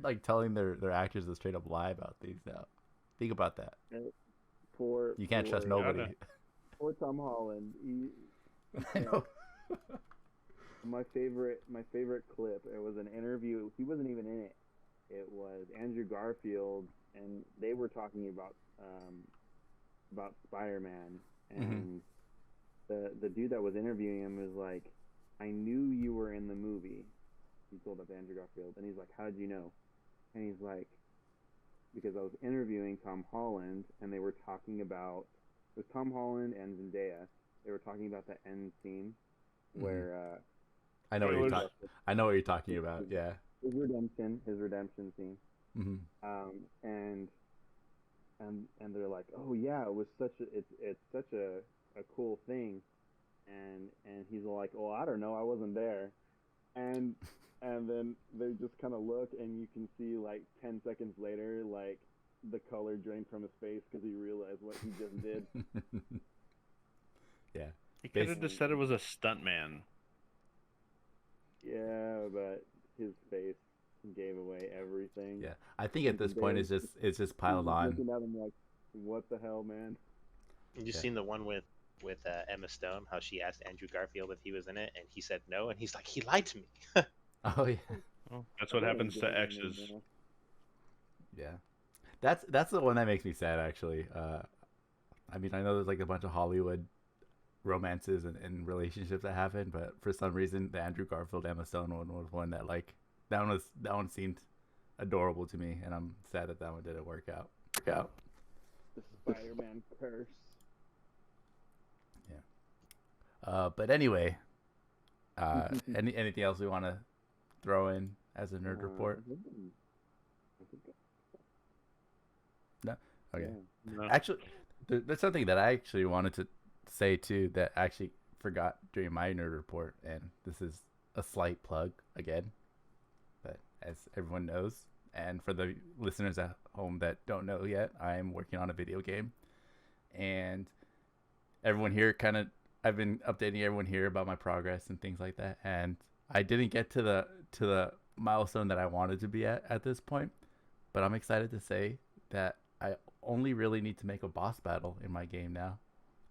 S1: like telling their actors to straight up lie about things now. Think about that.
S8: Poor,
S1: You can't trust
S8: poor,
S1: nobody.
S8: poor Tom Holland.
S1: I know.
S8: My favorite clip. It was an interview. He wasn't even in it. It was Andrew Garfield, and they were talking about Spider-Man, and the dude that was interviewing him was like, "I knew you were in the movie." He told that to Andrew Garfield, and he's like, "How did you know?" And he's like, "Because I was interviewing Tom Holland, and they were talking about it was Tom Holland and Zendaya. They were talking about the end scene where
S1: I know what you're
S3: was-
S1: talking. I know what you're talking about. Yeah.
S8: his redemption scene.
S1: Hmm.
S8: And they're like, "Oh yeah, it was it's such a cool thing," and he's like, "Well, I don't know, I wasn't there," and then they just kind of look, and you can see like 10 seconds later, like the color drained from his face because he realized what he just did.
S1: Yeah.
S3: He could have just said it was a stuntman.
S8: Yeah, but his face gave away everything.
S1: Yeah. I think at this point it's just piled
S8: He's
S1: on.
S8: looking at him like, "What the hell, man?"
S7: You
S1: Yeah.
S7: seen the one with Emma Stone? How she asked Andrew Garfield if he was in it, and he said no, and he's like, he lied to me.
S1: Oh yeah.
S3: Oh, that's what happens to exes.
S1: Yeah. That's the one that makes me sad actually. I mean, I know there's like a bunch of Hollywood romances and relationships that happen, but for some reason the Andrew Garfield Emma Stone one was one that like that one seemed adorable to me, and I'm sad that one didn't work out.
S8: The Spider-Man curse.
S1: But anyway, anything else we want to throw in as a nerd report? No. Okay.
S3: No.
S1: Actually, there's something that I actually wanted to say too that I actually forgot during my nerd report, and this is a slight plug again, but as everyone knows, and for the listeners at home that don't know yet, I'm working on a video game, and everyone here I've been updating everyone here about my progress and things like that, and I didn't get to the milestone that I wanted to be at this point, but I'm excited to say that I only really need to make a boss battle in my game now,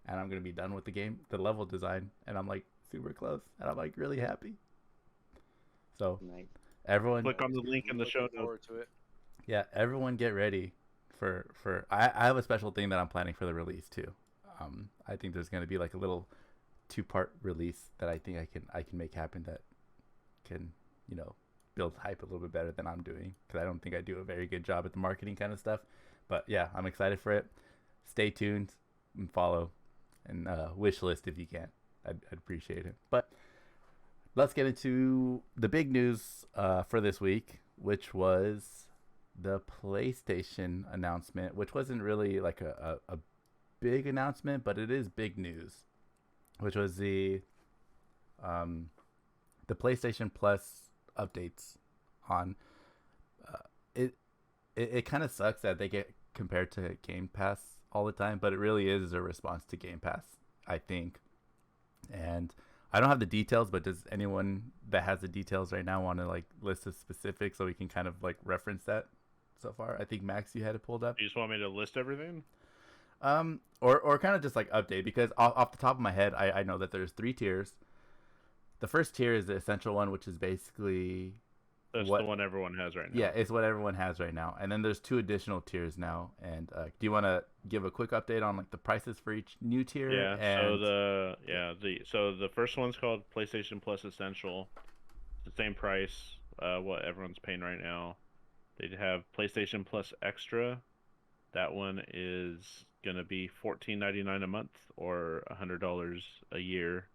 S1: and I'm gonna be done with the level design, and I'm like super close, and I'm like really happy. So
S8: Nice.
S1: everyone,
S3: Click on the link in the show
S6: Looking
S3: notes.
S6: forward to it.
S1: yeah, everyone get ready for I have a special thing that I'm planning for the release too. I think there's gonna be like a little 2-part release that I think I can make happen that can build hype a little bit better than I'm doing, because I don't think I do a very good job at the marketing kind of stuff. But yeah, I'm excited for it. Stay tuned and follow, and wish list if you can. I'd appreciate it. But let's get into the big news for this week, which was the PlayStation announcement, which wasn't really like a big announcement, but it is big news, which was the PlayStation Plus updates on it kind of sucks that they get compared to Game Pass all the time, but it really is a response to Game Pass, I think. And I don't have the details, but does anyone that has the details right now want to like list the specifics so we can kind of like reference that so far? I think Max, you had it pulled up.
S3: You just want me to list everything?
S1: Or kind of just like update, because off the top of my head, I know that there's 3 tiers. The first tier is the essential one, which is basically
S3: That's
S1: what,
S3: the one everyone has right now.
S1: yeah, it's what everyone has right now. And then there's 2 additional tiers now. And do you want to give a quick update on like the prices for each new tier?
S3: Yeah.
S1: And
S3: So the first one's called PlayStation Plus Essential. It's the same price what everyone's paying right now. They'd have PlayStation Plus Extra. That one is gonna be $14.99 a month or $100 a year,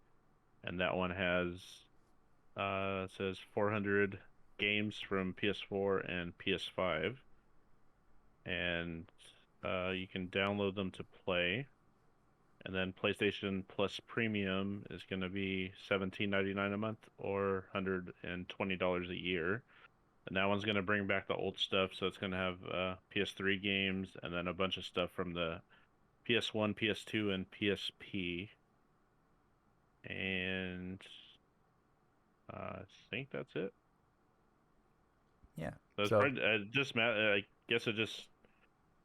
S3: and that one has it says 400 games from PS4 and PS5, and you can download them to play. And then PlayStation Plus Premium is going to be $17.99 a month or $120 a year. And that one's going to bring back the old stuff, so it's going to have PS3 games and then a bunch of stuff from the PS1, PS2, and PSP. And I think that's it.
S1: Yeah.
S3: So I guess it just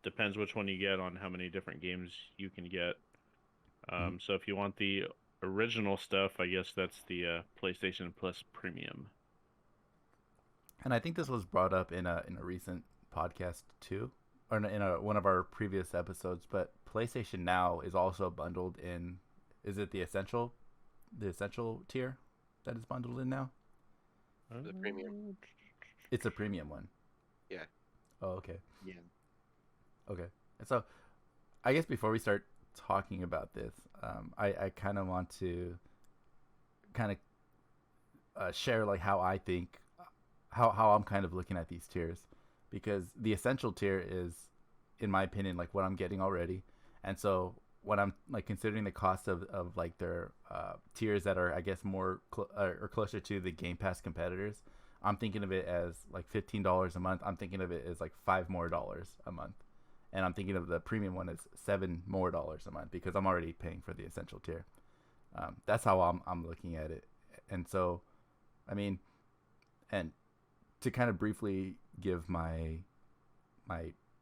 S3: depends which one you get on how many different games you can get. So if you want the original stuff, I guess that's the PlayStation Plus Premium.
S1: And I think this was brought up in a recent podcast too, or in one of our previous episodes. But PlayStation Now is also bundled in. Is it the essential tier that is bundled in now?
S2: The premium.
S1: It's a premium one.
S2: Yeah.
S1: Oh, okay.
S4: Yeah.
S1: Okay. So, I guess before we start talking about this, I kind of want to share like how I think, how I'm kind of looking at these tiers, because the essential tier is, in my opinion, like what I'm getting already, and so when I'm like considering the cost of like their tiers that are, I guess, more or closer to the Game Pass competitors, I'm thinking of it as like $15 a month. I'm thinking of it as like $5 more a month. And I'm thinking of the premium one as $7 more a month because I'm already paying for the essential tier. That's how I'm looking at it. And so, I mean, and to kind of briefly give my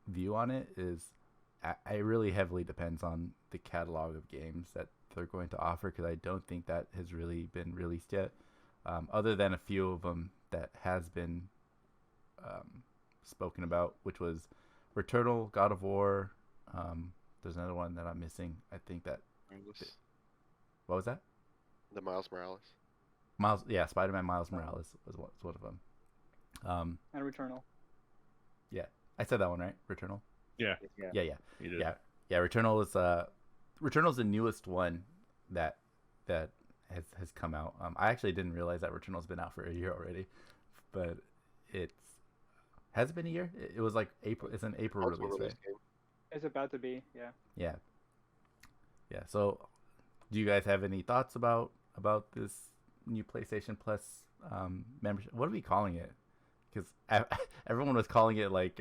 S1: view on it is, I really heavily depends on the catalog of games that they're going to offer, because I don't think that has really been released yet, other than a few of them that has been spoken about, which was Returnal, God of War. There's another one that I'm missing. I think that. What was that?
S2: The Miles Morales.
S1: Spider-Man Miles Morales was one of them.
S5: And Returnal.
S1: Yeah, I said that one right. Returnal.
S3: Yeah.
S1: Yeah.
S3: You did.
S1: Yeah. Returnal's the newest one that has come out. I actually didn't realize that Returnal's been out for a year already, but has it been a year? It was like April. It's an April release, right?
S5: It's about to be, yeah.
S1: Yeah. So, do you guys have any thoughts about this new PlayStation Plus membership? What are we calling it? Because everyone was calling it like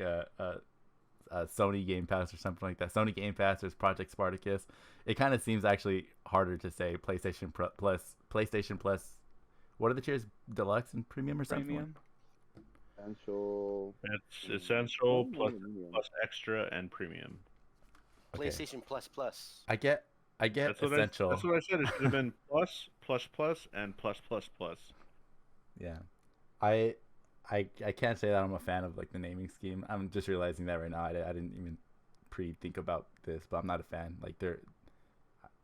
S1: Sony Game Pass or something like that. Sony Game Pass, there's Project Spartacus. It kind of seems actually harder to say PlayStation Plus. What are the tiers? Deluxe and Premium or something?
S5: Premium.
S8: Essential.
S3: It's Essential, plus Extra, and Premium.
S1: Okay.
S6: PlayStation Plus.
S1: I get Essential.
S3: That's what I said. It should have been Plus, and Plus.
S1: Yeah. I can't say that I'm a fan of like the naming scheme. I'm just realizing that right now. I didn't even pre-think about this, but I'm not a fan. Like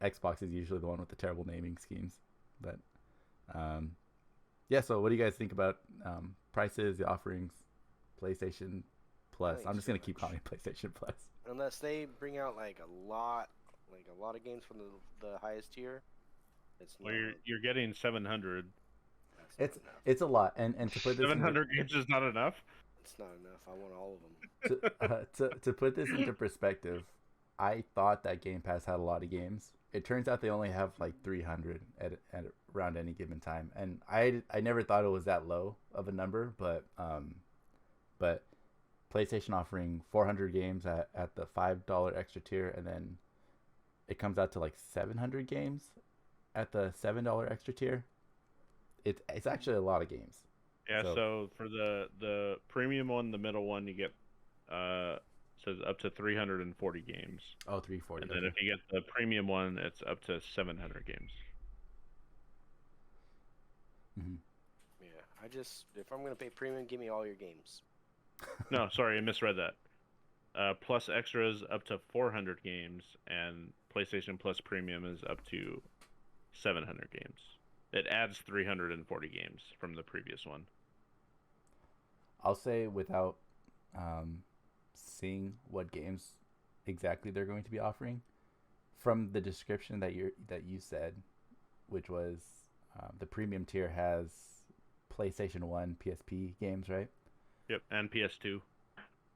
S1: Xbox is usually the one with the terrible naming schemes. But yeah, so what do you guys think about prices, the offerings, PlayStation Plus? I'm just going to keep calling it PlayStation Plus.
S6: Unless they bring out like a lot of games from the highest tier.
S3: Well, you're getting 700.
S1: It's a lot, and to put this
S3: 700 games is not enough.
S6: It's not enough. I want all of them.
S1: To put this into perspective, I thought that Game Pass had a lot of games. It turns out they only have like 300 at around any given time, and I never thought it was that low of a number. But PlayStation offering 400 games at the $5 extra tier, and then it comes out to like 700 games at the $7 extra tier. It's actually a lot of games.
S3: Yeah, so for the premium one, the middle one, you get says up to 340 games.
S1: Oh, 340.
S3: And then if you get the premium one, it's up to 700 games.
S1: Mm-hmm.
S6: Yeah, if I'm gonna pay premium, give me all your games.
S3: No, sorry, I misread that. Plus Extras up to 400 games, and PlayStation Plus Premium is up to 700 games. It adds 340 games from the previous one.
S1: I'll say without seeing what games exactly they're going to be offering. From the description that you said, which was the premium tier has PlayStation 1, PSP games, right?
S3: Yep, and PS2.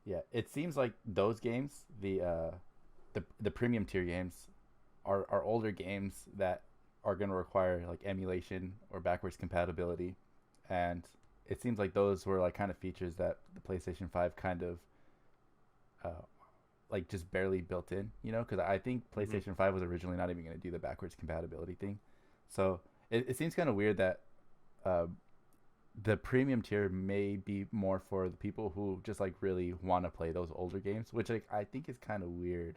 S1: Yeah, it seems like those games, the premium tier games, are older games that are going to require like emulation or backwards compatibility, and it seems like those were like kind of features that the PlayStation 5 kind of like just barely built in, you know, because I think PlayStation 5 was originally not even going to do the backwards compatibility thing. So it seems kind of weird that the premium tier may be more for the people who just like really want to play those older games, which like I think is kind of weird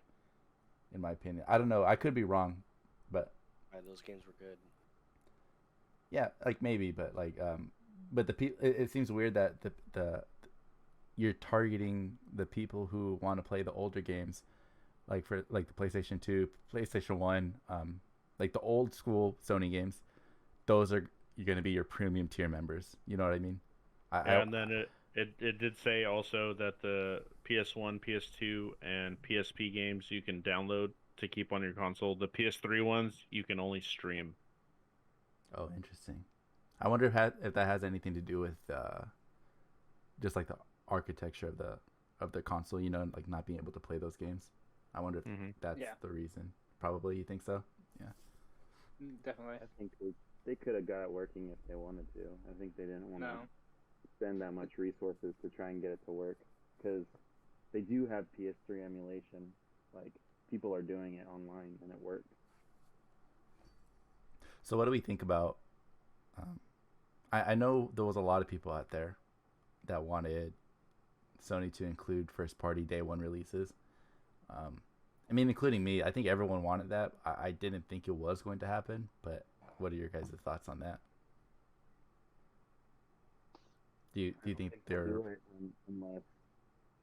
S1: in my opinion. I don't know, I could be wrong, but
S6: Those games were good.
S1: yeah, like maybe, but like but it seems weird that the you're targeting the people who want to play the older games, like for like the PlayStation 2, PlayStation 1, like the old school Sony games. Those are going to be your premium tier members. You know what I mean?
S3: And then it did say also that the PS1, PS2, and PSP games you can download to keep on your console. The PS3 ones you can only stream.
S1: Oh, interesting. I wonder if that has anything to do with just like the architecture of the console, you know, like not being able to play those games. I wonder if that's the reason. Probably, you think so? Yeah.
S5: Definitely.
S8: I think they could have got it working if they wanted to. I think they didn't want to spend that much resources to try and get it to work, because they do have PS3 emulation. Like, people are doing it online and it works.
S1: So what do we think about I know there was a lot of people out there that wanted Sony to include first party day one releases. I mean, including me. I think everyone wanted that. I didn't think it was going to happen, but what are your guys' thoughts on that? Do you think they're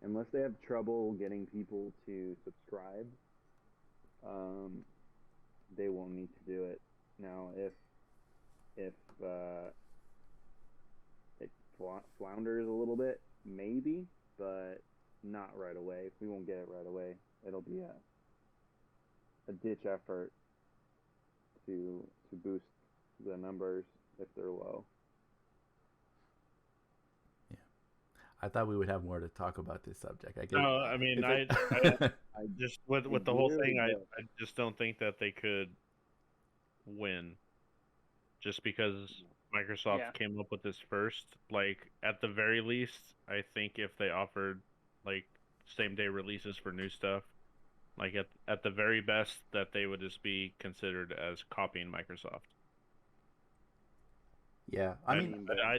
S8: unless they have trouble getting people to subscribe, they won't need to do it. Now, if it flounders a little bit, maybe, but not right away. We won't get it right away. It'll be a ditch effort to boost the numbers if they're low.
S1: Yeah, I thought we would have more to talk about this subject. I guess.
S3: No, I mean, I just with the whole thing, I just don't think that they could win, just because Microsoft came up with this first. Like, at the very least, I think if they offered like same day releases for new stuff, like at the very best, that they would just be considered as copying Microsoft.
S1: Yeah, I mean,
S3: I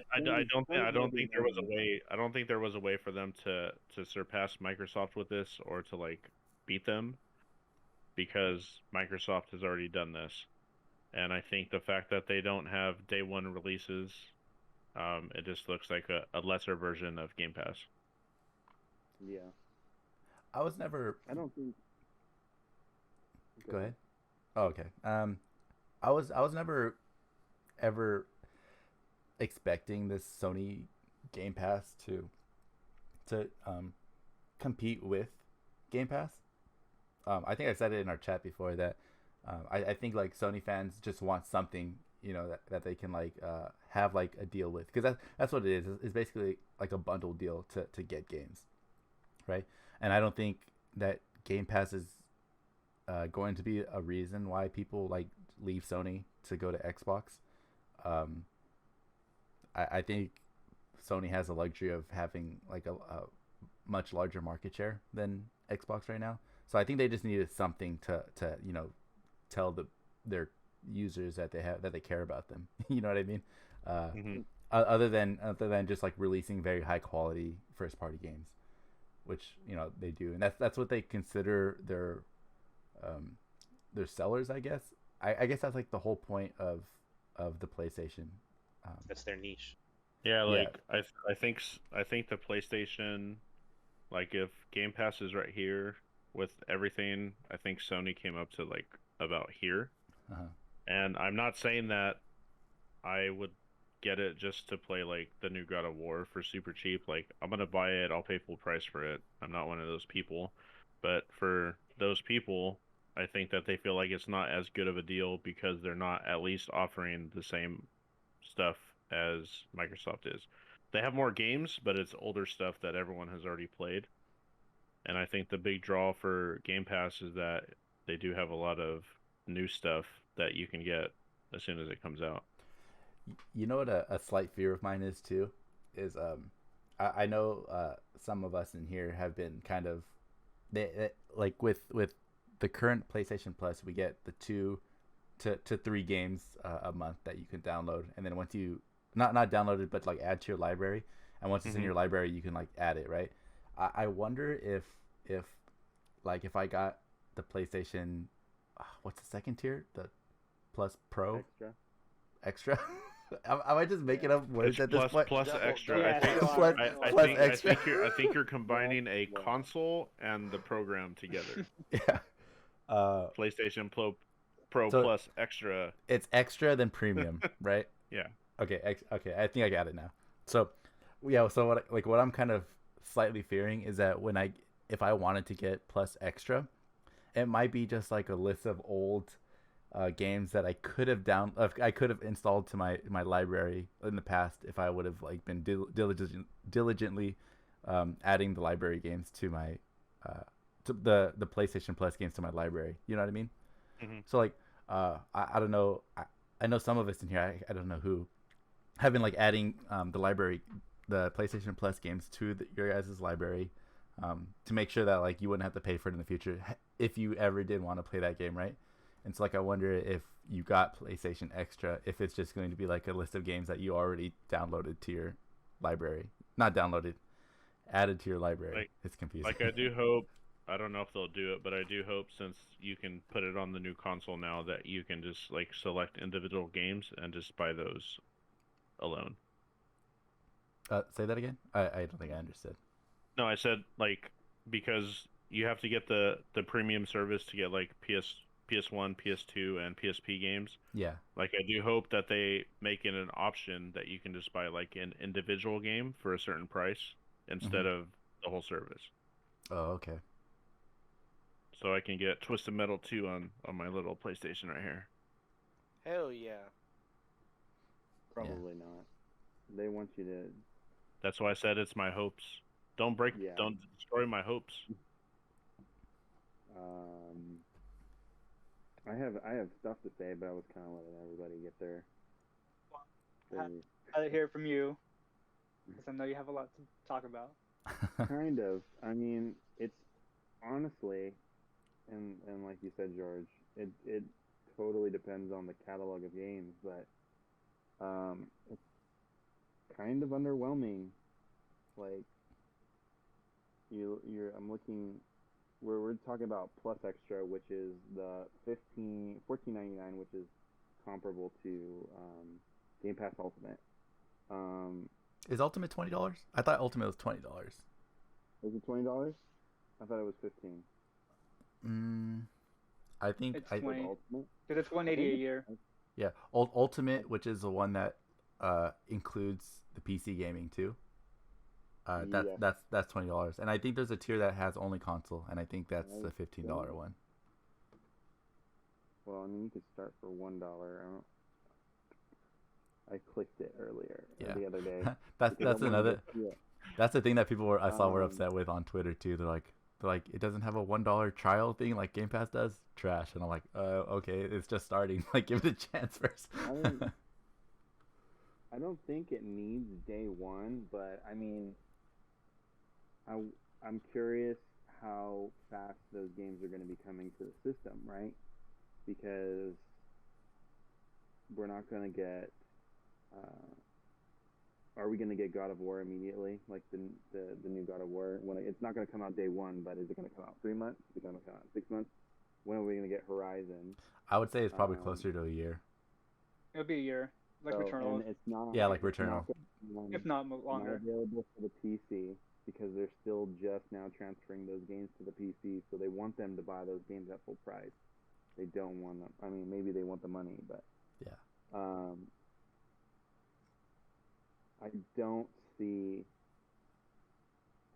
S3: don't think there was a way. I don't think there was a way for them to surpass Microsoft with this, or to like beat them, because Microsoft has already done this. And I think the fact that they don't have day one releases, it just looks like a lesser version of Game Pass.
S8: Yeah.
S1: I was never.
S8: I don't think.
S1: Go ahead. Oh, okay. I was never ever expecting this Sony Game Pass to compete with Game Pass. I think I said it in our chat before that I think like Sony fans just want something, you know, that they can like have like a deal with, because that's what it is. It's basically like a bundle deal to get games, right? And I don't think that Game Pass is going to be a reason why people like leave Sony to go to Xbox. I think Sony has the luxury of having like a much larger market share than Xbox right now. So I think they just needed something to you know, tell their users that they care about them. You know what I mean? Other than just like releasing very high quality first party games, which, you know, they do, and that's what they consider their sellers, I guess. I guess that's like the whole point of the PlayStation.
S7: That's their niche.
S3: Yeah, like I think the PlayStation, like if Game Pass is right here with everything, I think Sony came up to like about here. And I'm not saying that I would get it just to play like the new God of War for super cheap. Like I'm gonna buy it, I'll pay full price for it. I'm not one of those people. But for those people, I think that they feel like it's not as good of a deal because they're not at least offering the same stuff as Microsoft is. They have more games, but it's older stuff that everyone has already played. And I think the big draw for Game Pass is that they do have a lot of new stuff that you can get as soon as it comes out.
S1: You know what a slight fear of mine is too? Is I know some of us in here have been kind of like with the current PlayStation Plus, we get the 2 to 3 games a month that you can download, and then once you not download it but like add to your library, and once it's in your library you can like add it, right? I wonder if like if I got the PlayStation, what's the second tier, the Plus Pro extra. I might just make it up words at this point.
S3: Plus extra. I think you're combining a console and the program together.
S1: Yeah.
S3: PlayStation Pro
S1: so
S3: Plus extra.
S1: It's extra than premium, right?
S3: Yeah.
S1: Okay. Okay. I think I got it now. So, yeah. So what I'm kind of slightly fearing is that if I wanted to get Plus extra, it might be just like a list of old games that I could have installed to my library in the past if I would have like been diligently adding the library games to my to the PlayStation Plus games to my library. You know what I mean?
S3: Mm-hmm.
S1: So like I don't know. I know some of us in here. I don't know who have been like adding the PlayStation Plus games to your guys' library to make sure that like you wouldn't have to pay for it in the future if you ever did want to play that game, right? And so like I wonder if you got PlayStation Extra, if it's just going to be like a list of games that you already downloaded to your library. Not downloaded, added to your library. It's confusing.
S3: Like I do hope, I don't know if they'll do it, but I do hope since you can put it on the new console now that you can just like select individual games and just buy those alone.
S1: Say that again? I don't think I understood.
S3: No, I said like because you have to get the premium service to get like PS1, PS2, and PSP games.
S1: Yeah.
S3: Like I do hope that they make it an option that you can just buy like an individual game for a certain price instead of the whole service.
S1: Oh, okay.
S3: So I can get Twisted Metal 2 on my little PlayStation right here.
S6: Hell yeah.
S8: Probably not. They want you to.
S3: That's why I said it's my hopes. Don't destroy my hopes.
S8: I have stuff to say, but I was kind of letting everybody get their.
S5: I'll hear from you, because I know you have a lot to talk about.
S8: Kind of. I mean, it's honestly, and like you said, George, it totally depends on the catalog of games, but it's kind of underwhelming. Like I'm looking. We're talking about Plus Extra, which is the $14.99, which is comparable to Game Pass Ultimate.
S1: Is Ultimate $20? I thought Ultimate was $20.
S8: Is it $20? I thought it was $15.
S1: I think
S5: it's 20. Because it's $180 a year.
S1: Yeah, Ultimate, which is the one that includes the PC gaming too. That's $20, and I think there's a tier that has only console, and I think that's the $15 one.
S8: Well, I mean, you could start for $1. I clicked it earlier the other day.
S1: that's another. That's the thing that people I saw were upset with on Twitter too. They're like, it doesn't have a $1 trial thing like Game Pass does. Trash. And I'm like, okay, it's just starting. Like, give it a chance first.
S8: I don't think it needs day one, but I mean, I'm curious how fast those games are going to be coming to the system, right? Because we're not going to get. Are we going to get God of War immediately, like the new God of War? It's not going to come out day one, but is it going to come out 3 months? Is it going to come out 6 months? When are we going to get Horizon?
S1: I would say it's probably closer to a year.
S5: It'll be a year, like Returnal.
S8: And it's not.
S1: Yeah, like Returnal.
S5: If not longer.
S8: Not available for the PC because they're still just now transferring those games to the PC, so they want them to buy those games at full price. They don't want them. I mean, maybe they want the money, but
S1: yeah.
S8: I don't see.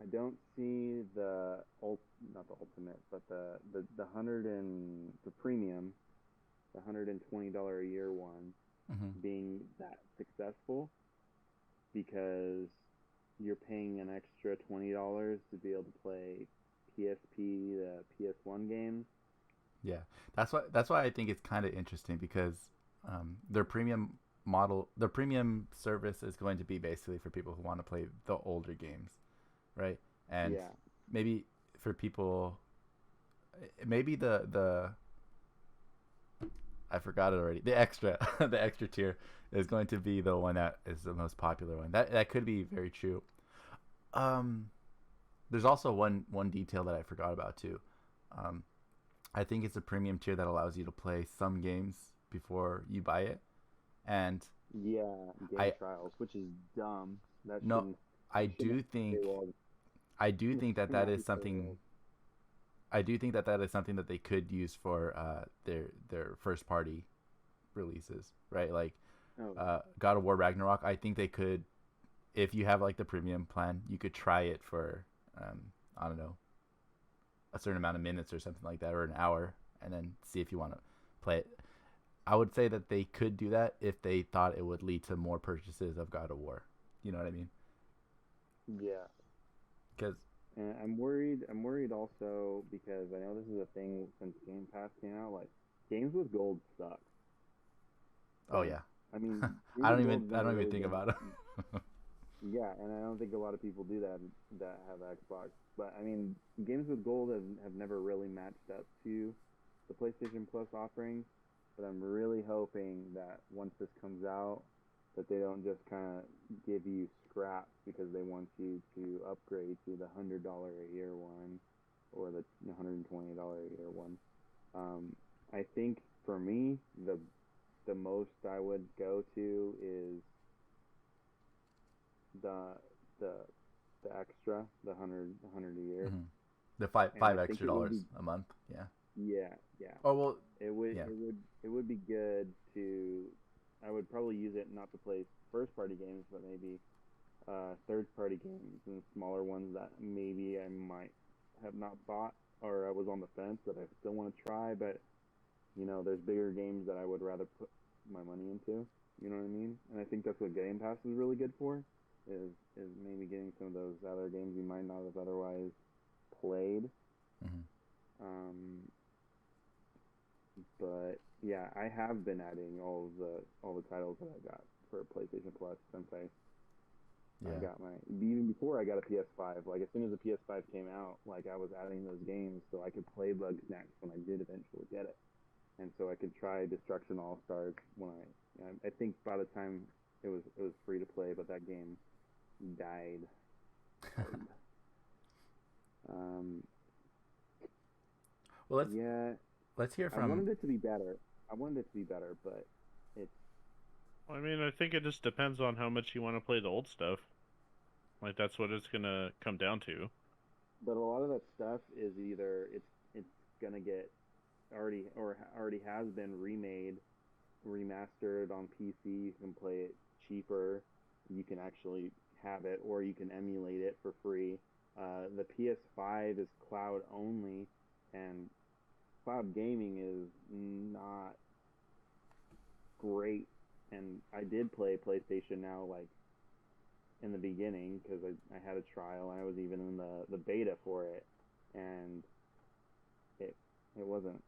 S8: I don't see not the ultimate, but the premium, the $120 a year one
S1: Mm-hmm.
S8: being that successful, because you're paying an extra $20 to be able to play PSP, the PS1 games.
S1: Yeah, that's why I think it's kind of interesting because their premium service is going to be basically for people who want to play the older games, right? And
S8: Yeah.
S1: maybe for people, maybe the I forgot it already. The extra the extra tier is going to be the one that is the most popular one. That could be very true. Um, there's also one detail that I forgot about too. Um, I think it's a premium tier that allows you to play some games before you buy it, and
S8: Yeah, game
S1: I
S8: trials, which is dumb. That
S1: no,
S8: shouldn't.
S1: I
S8: That
S1: do
S8: shouldn't
S1: think
S8: stay well.
S1: I do think that
S8: Should
S1: that
S8: not be
S1: is
S8: so
S1: something.
S8: well.
S1: I do think that that is something that they could use for their first party releases, right? Like
S8: Oh,
S1: God of War Ragnarok. I think they could, if you have like the premium plan, you could try it for I don't know, a certain amount of minutes or something like that, or an hour, and then see if you want to play it. I would say that they could do that if they thought it would lead to more purchases of God of War. You know what I mean?
S8: yeah.
S1: Because
S8: And I'm worried. I'm worried also because I know this is a thing since Game Pass came out. Like, games with gold suck.
S1: oh
S8: Like,
S1: yeah,
S8: I mean,
S1: I don't
S8: games with
S1: even
S8: gold's
S1: I
S8: never
S1: don't even
S8: really
S1: think
S8: been.
S1: about it.
S8: Yeah, and I don't think a lot of people do that have Xbox. But I mean, games with gold have never really matched up to the PlayStation Plus offerings. But I'm really hoping that once this comes out, that they don't just kind of give you scraps because they want you to upgrade to the $100 a year one or the $120 a year one. I think for me, the most I would go to is the the the extra, the hundred a year,
S1: Mhm. The five
S8: and I
S1: five
S8: think
S1: extra
S8: it would
S1: dollars
S8: be,
S1: a month. Yeah.
S8: yeah.
S1: Oh well.
S8: It would
S1: Yeah.
S8: it would it would be good to. I would probably use it not to play first party games, but maybe third party games and smaller ones that maybe I might have not bought or I was on the fence that I still want to try, but there's bigger games that I would rather put my money into. You know what I mean? And I think that's what Game Pass is really good for, is maybe getting some of those other games you might not have otherwise played.
S1: Hmm.
S8: Um, but yeah, I have been adding all the titles that I got for PlayStation Plus since I
S1: Yeah.
S8: got even before I got a PS5. Like as soon as the PS5 came out, like I was adding those games so I could play Bugsnax when I did eventually get it, and so I could try Destruction All Stars when I think by the time it was free to play, but that game died hard. Um,
S1: Well,
S8: yeah,
S1: let's hear
S8: I wanted
S1: from.
S8: it to be better. But it's
S3: I mean, I think it just depends on how much you want to play the old stuff. Like that's what it's gonna come down to.
S8: but a lot of that stuff is either it's gonna get already has been remastered on PC. You can play it cheaper. You can actually have it, or you can emulate it for free. The PS5 is cloud only, and cloud gaming is not great. And I did play PlayStation Now like in the beginning because I had a trial and I was even in the beta for it, and it it wasn't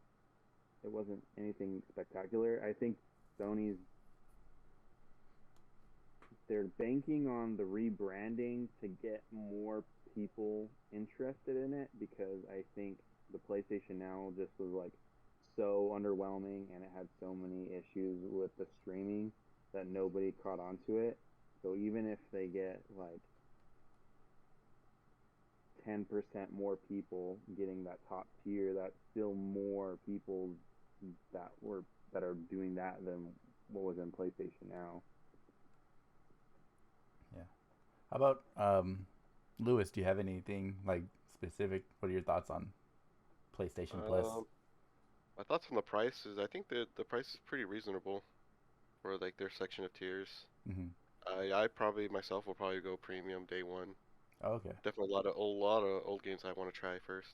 S8: it wasn't anything spectacular. I think Sony's they're banking on the rebranding to get more people interested in it, because I think the PlayStation Now just was like so underwhelming and it had so many issues with the streaming that nobody caught on to it. So even if they get like 10% more people getting that top tier, that's still more people that are doing that than what was in PlayStation Now.
S1: Yeah. How about Lewis? Do you have anything like specific? What are your thoughts on PlayStation Plus?
S2: My thoughts on the price is I think the price is pretty reasonable for like their section of tiers.
S1: Hmm.
S2: I probably myself will probably go premium day one.
S1: Oh, okay.
S2: Definitely a lot of old games I want to try first.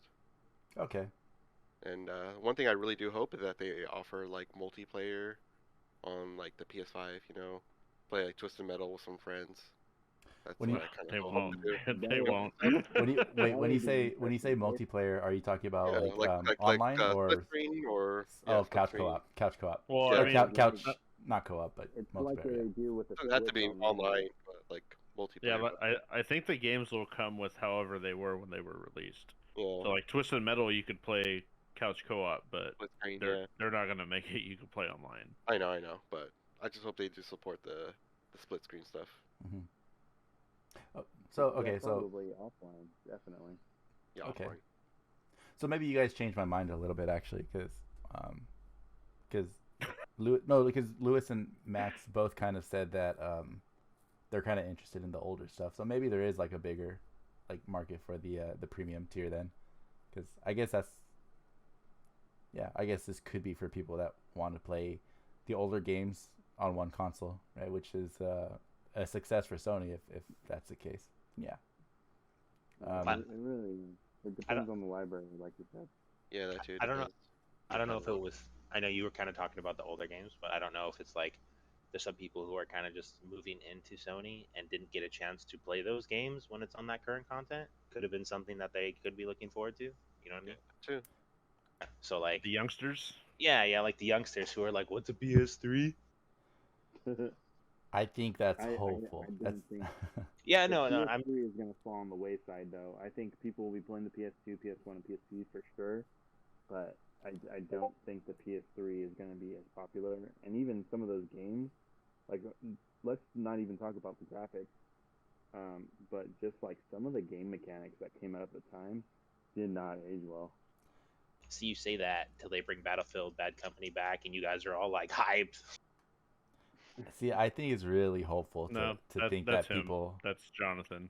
S1: Okay.
S2: And one thing I really do hope is that they offer like multiplayer on like the PS5. Play like Twisted Metal with some friends. That's
S1: When
S2: what
S1: you
S2: I kind
S3: They
S2: of hope
S3: won't.
S2: to do.
S3: They won't.
S1: when you say multiplayer, are you talking about
S2: Yeah, like
S1: online
S2: split
S1: or
S2: screen or
S1: oh
S2: split
S1: couch
S2: screen.
S1: co-op? Couch co-op.
S3: Well,
S2: Yeah,
S3: I
S1: Or
S3: mean,
S1: couch not co-op, but
S8: It's like
S1: multiplayer.
S8: they do with the
S2: It doesn't have to
S8: Switch
S2: be online, but like
S3: yeah,
S2: multiplayer.
S3: but I think the games will come with however they were when they were released.
S2: Yeah,
S3: So like Twisted Metal, you could play couch co-op, but
S2: split screen.
S3: they're
S2: Yeah,
S3: they're not gonna make it you can play online.
S2: I know, but I just hope they do support the split screen stuff.
S1: Mm-hmm. Oh, so okay, so
S8: probably offline, definitely.
S2: Yeah,
S1: Okay.
S2: offline.
S1: so maybe you guys changed my mind a little bit actually, because because Lewis and Max both kind of said that they're kind of interested in the older stuff. So maybe there is like a bigger like market for the premium tier then, because I guess I guess this could be for people that want to play the older games on one console, right? Which is a success for Sony if that's the case. Yeah.
S8: It depends on the library, like you said.
S2: Yeah, that too.
S7: I don't know.
S2: depends.
S7: I don't know if it was. I know you were kind of talking about the older games, but I don't know if it's like there's some people who are kind of just moving into Sony and didn't get a chance to play those games when it's on that current content. Could have been something that they could be looking forward to. You know what I mean?
S2: Too.
S7: So like,
S3: The youngsters.
S7: yeah, like the youngsters who are like, "What's a PS3?"
S1: I think that's
S8: I
S1: hopeful.
S8: don't think
S7: Yeah,
S8: the
S7: no,
S8: PS3
S7: I'm.
S8: is going to fall on the wayside, though. I think people will be playing the PS2, PS1, and PSP for sure, but I don't think the PS3 is going to be as popular. And even some of those games, like, let's not even talk about the graphics, but just like some of the game mechanics that came out at the time did not age well.
S7: See, you say that till they bring Battlefield Bad Company back, and you guys are all like hyped.
S1: See, I think it's really hopeful
S3: No,
S1: to think
S3: that's
S1: that
S3: him.
S1: people.
S3: That's Jonathan.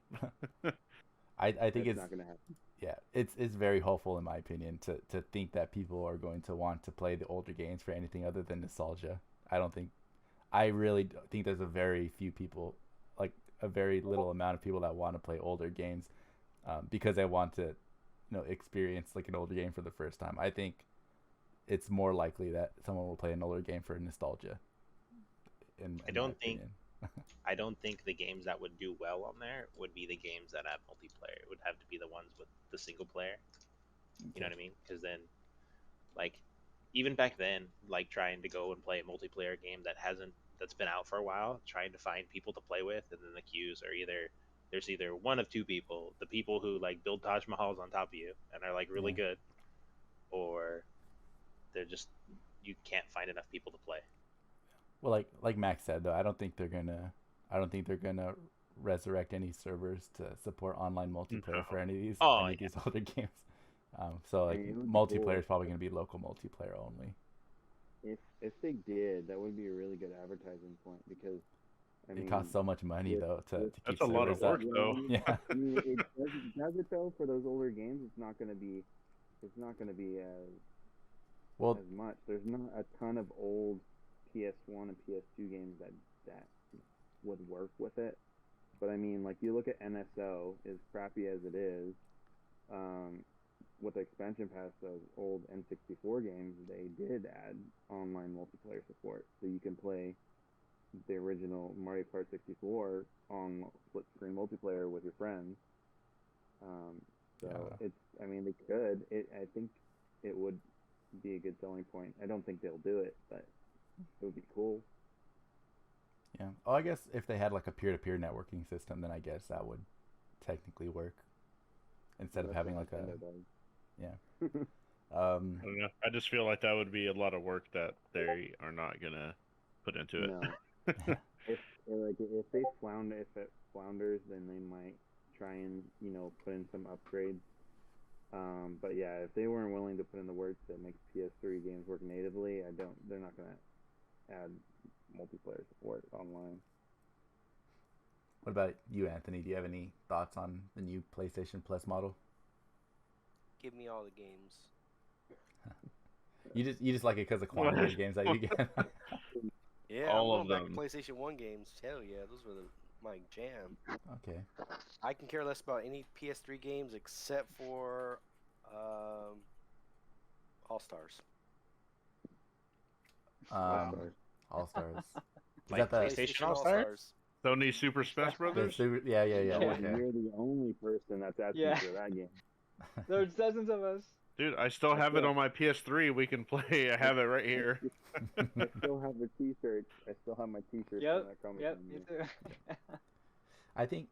S1: I think
S8: That's
S1: it's
S8: not going to happen.
S1: yeah, it's very hopeful in my opinion to think that people are going to want to play the older games for anything other than nostalgia. I really think there's a very few people, like a very little amount of people that want to play older games because they want to, experience like an older game for the first time. I think it's more likely that someone will play an older game for nostalgia.
S7: I don't think the games that would do well on there would be the games that have multiplayer. It would have to be the ones with the single player. You know what I mean? Because then, like, even back then, like trying to go and play a multiplayer game that's been out for a while, trying to find people to play with, and then the queues are there's either one of two people: the people who like build Taj Mahals on top of you and are like really good, or they're just you can't find enough people to play.
S1: Well, like Max said though, I don't think they're gonna resurrect any servers to support online multiplayer for any of these these older games. So like multiplayer is probably gonna be local multiplayer only.
S8: If they did, that would be a really good advertising point because
S1: It costs so much money though to keep
S3: That's a lot of
S1: servers
S3: work
S1: up.
S3: though.
S1: Yeah.
S8: I mean, does it though for those older games? It's not going to be as much. There's not a ton of old PS1 and PS2 games that would work with it. But I mean, like you look at NSO, as crappy as it is, with the expansion pass of old N64 games, they did add online multiplayer support, so you can play the original Mario Kart 64 on split screen multiplayer with your friends. I mean, they could. I think it would be a good selling point. I don't think they'll do it, but it would be cool.
S1: Yeah. Oh, I guess if they had like a peer-to-peer networking system, then I guess that would technically work instead of having like a yeah.
S3: I don't know. I just feel like that would be a lot of work that they are not gonna put into it.
S8: No. if it flounders, then they might try and put in some upgrades. But yeah, if they weren't willing to put in the work that makes PS3 games work natively, they're not gonna add multiplayer support online.
S1: What about you, Anthony? Do you have any thoughts on the new PlayStation Plus model?
S6: Give me all the games.
S1: You just like it because of quantity of games that you get.
S6: Yeah,
S3: All
S6: I'm
S3: of
S6: going back to
S3: them.
S6: PlayStation 1 games. Hell yeah, those were my jam.
S1: Okay.
S6: I can care less about any PS3 games except for All Stars.
S1: All Stars. Is
S7: Like
S1: that the
S7: PlayStation All-Stars?
S3: Sony Super Smash Brothers.
S1: Yeah, yeah, yeah.
S5: Yeah.
S1: Okay.
S8: You're the only person that's asking
S5: Yeah.
S8: for that game.
S5: There's dozens of us.
S3: Dude, I still have it on my PS3. We can play. I have it right here.
S8: I still have the T-shirts. I still have my T-shirts.
S5: Yep.
S8: from that Comic
S5: Yep.
S8: Con
S5: Me
S8: year.
S5: too.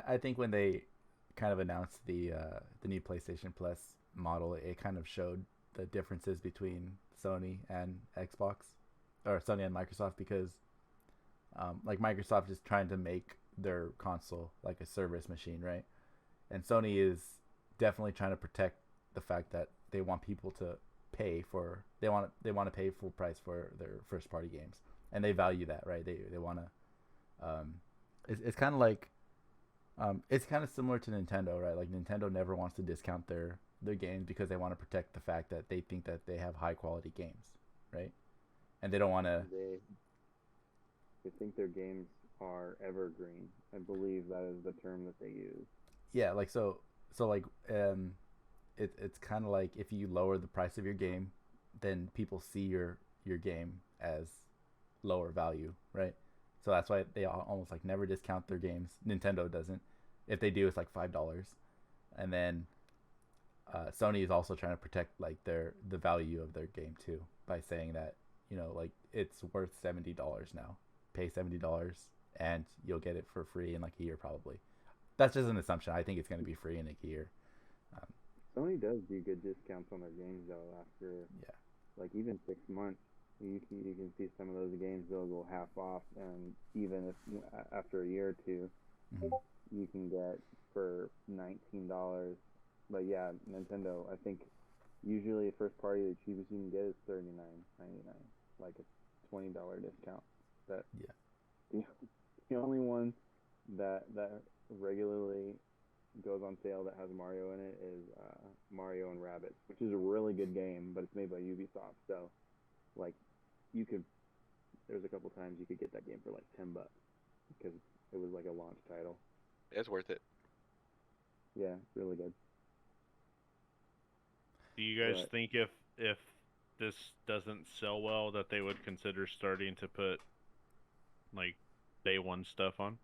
S1: I think when they kind of announced the new PlayStation Plus model, it kind of showed the differences between Sony and Xbox, or Sony and Microsoft, because like Microsoft is trying to make their console like a service machine, right? And Sony is definitely trying to protect the fact that they want people to pay for they want to pay full price for their first party games, and they value that, right? They want to it's kind of like it's kind of similar to Nintendo, right? Like Nintendo never wants to discount their games because they want to protect the fact that they think that they have high quality games, right? And they don't want to.
S8: They think their games are evergreen. I believe that is the term that they use.
S1: Yeah, like so like it's kind of like if you lower the price of your game, then people see your game as lower value, right? So that's why they almost like never discount their games. Nintendo doesn't. If they do, it's like $5. And then Sony is also trying to protect like the value of their game too, by saying that, you know, like it's worth $70 now. Pay $70 and you'll get it for free in like a year probably. That's just an assumption. I think it's going to be free in like a year.
S8: Sony does do good discounts on their games though. After like even 6 months, you can see some of those games they'll go half off, and even if after a year or two, you can get for $19. But yeah, Nintendo, I think usually first party the cheapest you can get is $39.99, like a $20 discount. That the only one that regularly goes on sale that has Mario in it is Mario and Rabbids, which is a really good game, but it's made by Ubisoft. So, like, there's a couple times you could get that game for like $10 because it was like a launch title.
S2: It's worth it.
S8: Yeah, really good.
S3: Do you guys think if this doesn't sell well that they would consider starting to put like day one stuff on?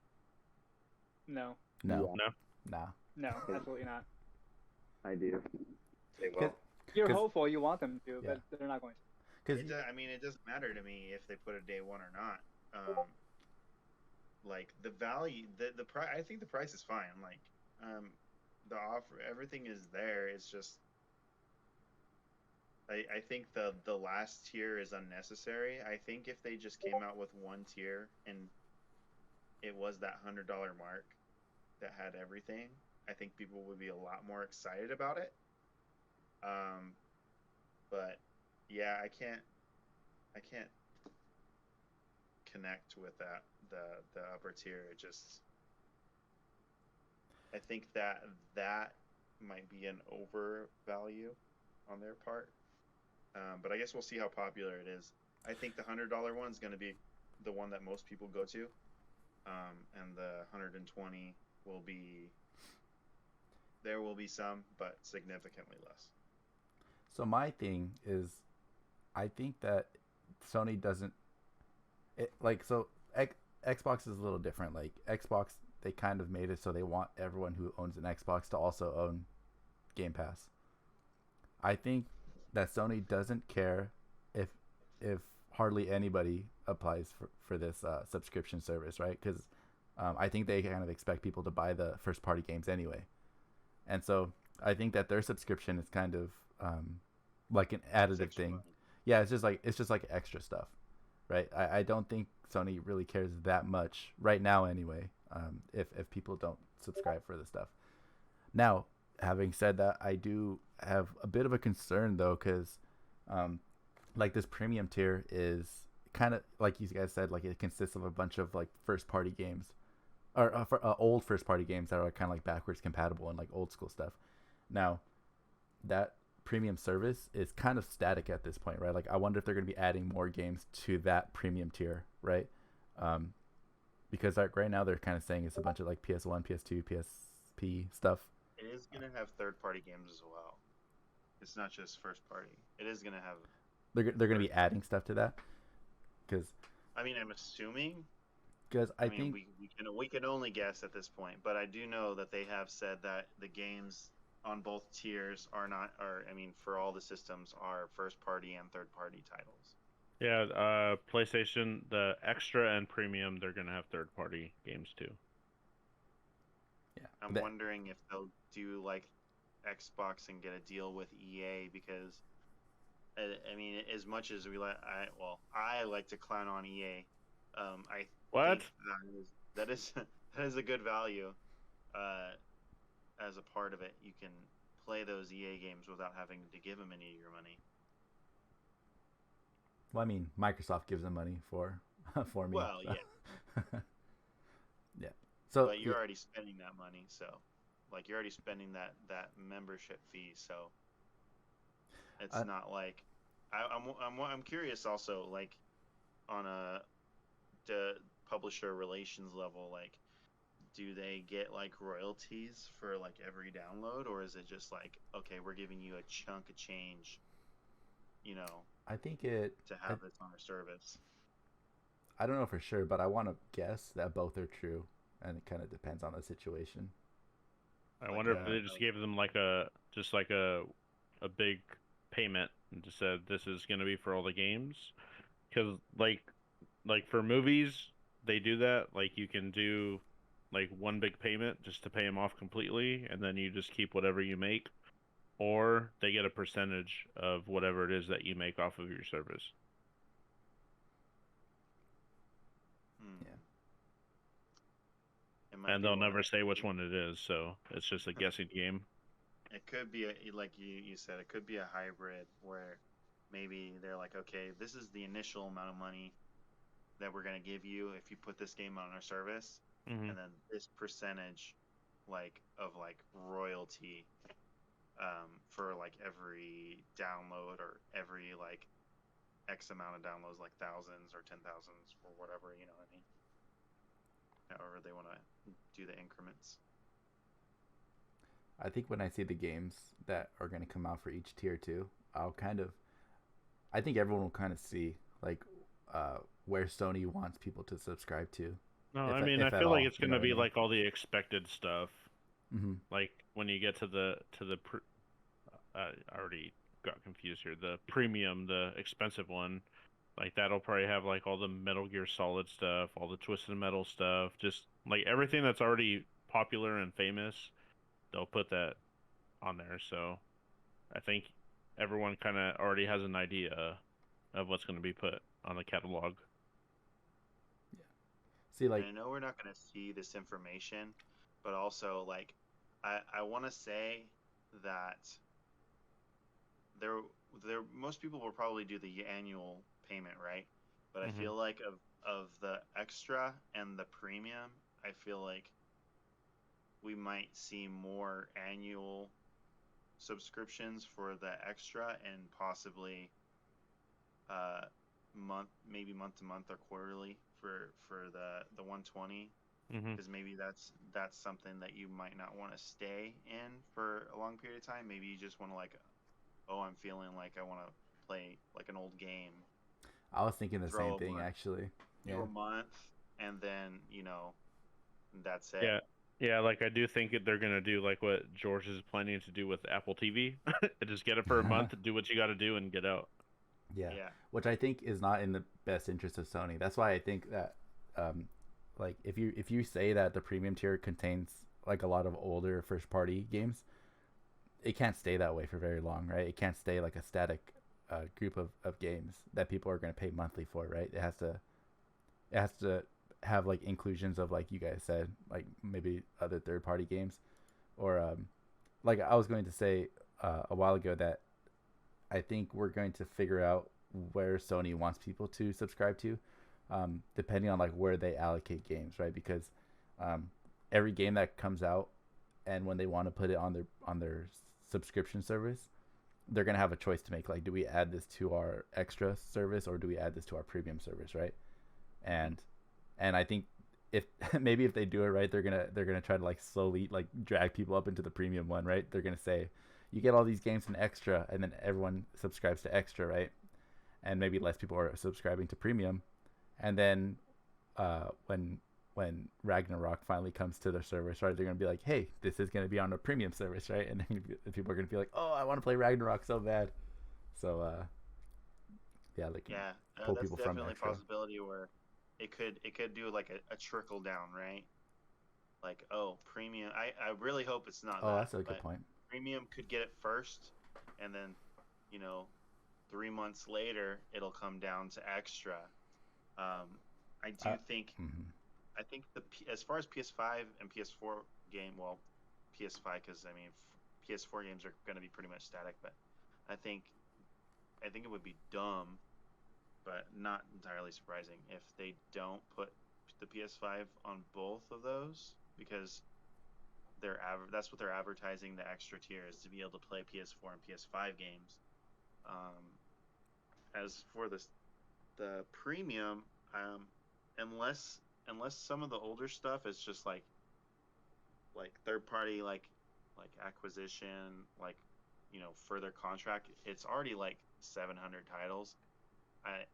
S5: No.
S1: No.
S3: No.
S1: Nah.
S5: No, absolutely not.
S8: I do.
S4: They will.
S5: You're hopeful you want them to, but they're not going to.
S9: I mean, it doesn't matter to me if they put a day one or not. Like the value, the price. I think the price is fine. Like, the offer, everything is there. It's just, I think the last tier is unnecessary. I think if they just came out with one tier and it was that $100 mark that had everything, I think people would be a lot more excited about it. But yeah, I can't connect with that the upper tier. It just, I think that might be an overvalue on their part. But I guess we'll see how popular it is. I think the $100 one is going to be the one that most people go to, and the 120 will be. There will be some, but significantly less.
S1: So my thing is, I think that Sony doesn't. Xbox is a little different. Like Xbox, they kind of made it so they want everyone who owns an Xbox to also own Game Pass. I think that Sony doesn't care if hardly anybody applies for this subscription service, right? Because I think they kind of expect people to buy the first party games anyway. And so I think that their subscription is kind of like an additive thing.
S9: Money.
S1: Yeah, it's just like extra stuff, right? I don't think Sony really cares that much right now anyway, if people don't subscribe for the stuff. Now, having said that, I do have a bit of a concern though, because like this premium tier is kind of like you guys said, like it consists of a bunch of like first party games or old first party games that are kind of like backwards compatible and like old school stuff. Now, that premium service is kind of static at this point, right? Like I wonder if they're going to be adding more games to that premium tier, right? Because like right now they're kind of saying it's a bunch of like PS1, PS2, PSP stuff.
S9: It is gonna have third-party games as well. It's not just first-party. It is gonna have.
S1: They're going to be adding stuff to that, because
S9: I mean, I'm assuming.
S1: I
S9: mean,
S1: think
S9: we can only guess at this point, but I do know that they have said that the games on both tiers for all the systems are first-party and third-party titles.
S3: Yeah, PlayStation, the extra and premium, they're gonna have third-party games too.
S1: yeah.
S9: I'm wondering if they'll do like Xbox and get a deal with EA, because I mean, as much as I like to clown on EA. I
S3: What?
S9: think that is a good value. As a part of it, you can play those EA games without having to give them any of your money.
S1: Well, I mean, Microsoft gives them money for me.
S9: Well,
S1: so.
S9: yeah.
S1: Yeah. So
S9: But you're already spending that money, so like you're already spending that membership fee, so it's not like I'm curious also, like on the publisher relations level, like do they get like royalties for like every download, or is it just like, okay, we're giving you a chunk of change,
S1: I think
S9: to have this on our service?
S1: I don't know for sure, but I want to guess that both are true, and it kind of depends on the situation.
S3: I wonder if they just gave them like a big payment and just said this is gonna be for all the games, because like for movies they do that. Like you can do like one big payment just to pay them off completely, and then you just keep whatever you make, or they get a percentage of whatever it is that you make off of your service.
S1: Yeah.
S3: And they'll never say which one it is, so it's just a guessing game.
S9: It could be like you said, it could be a hybrid where maybe they're like, okay, this is the initial amount of money that we're gonna give you if you put this game on our service,
S3: Mm-hmm.
S9: and then this percentage, of royalty, for like every download or every like X amount of downloads, like thousands or 10,000s or whatever, you know what I mean? However they want to do the increments.
S1: I think when I see the games that are going to come out for each tier too, I think everyone will kind of see like where Sony wants people to subscribe to.
S3: No, I mean, I feel like it's going to be like all the expected stuff.
S1: Mm-hmm.
S3: Like when you get to the I already got confused here. The premium, the expensive one, like that'll probably have like all the Metal Gear Solid stuff, all the Twisted Metal stuff, just like everything that's already popular and famous. They'll put that on there. So I think everyone kind of already has an idea of what's going to be put on the catalog.
S1: Yeah. See, like,
S9: and I know we're not going to see this information, but also like I want to say that there most people will probably do the annual payment, right? But I feel like of the extra and the premium, I feel like we might see more annual subscriptions for the extra, and possibly maybe month to month or quarterly for the 120, because maybe that's something that you might not want to stay in for a long period of time. Maybe you just want to like, oh, I'm feeling like I want to play like an old game.
S1: I was thinking the same thing actually.
S9: Yeah. A month, and then that's it.
S3: Yeah, like I do think they're gonna do like what George is planning to do with Apple TV. Just get it for a month, do what you got to do, and get out.
S1: Yeah, which I think is not in the best interest of Sony. That's why I think that, like if you say that the premium tier contains like a lot of older first party games, it can't stay that way for very long, right? It can't stay like a static group of games that people are going to pay monthly for, right? It has to have like inclusions of, like you guys said, like maybe other third party games, or like I was going to say a while ago that I think we're going to figure out where Sony wants people to subscribe to, depending on like where they allocate games, right? Because every game that comes out, and when they want to put it on their subscription service, they're gonna have a choice to make. Like, do we add this to our extra service or do we add this to our premium service, right? And I think if maybe if they do it right, they're gonna try to like slowly like drag people up into the premium one, right? They're gonna say you get all these games in extra, and then everyone subscribes to extra, right? And maybe less people are subscribing to premium, and then when Ragnarok finally comes to their service, right, they're gonna be like, hey, this is gonna be on a premium service, right? And then people are gonna be like, oh, I want to play Ragnarok so bad. So yeah, like
S9: Yeah,
S1: pull
S9: that's
S1: people from
S9: definitely a
S1: extra.
S9: possibility where it could do like a trickle down, right? Like, oh, premium. I really hope it's not
S1: Oh,
S9: that.
S1: that's a good
S9: but
S1: point.
S9: Premium could get it first, and then, 3 months later it'll come down to extra. I do think
S1: Mhm.
S9: I think as far as PS5 and PS4 game, well, PS5 because I mean PS4 games are going to be pretty much static, but I think it would be dumb, but not entirely surprising if they don't put the PS5 on both of those because that's what they're advertising the extra tier is to be able to play PS4 and PS5 games. As for the premium, unless some of the older stuff is just like third party like acquisition further contract, it's already like 700 titles. I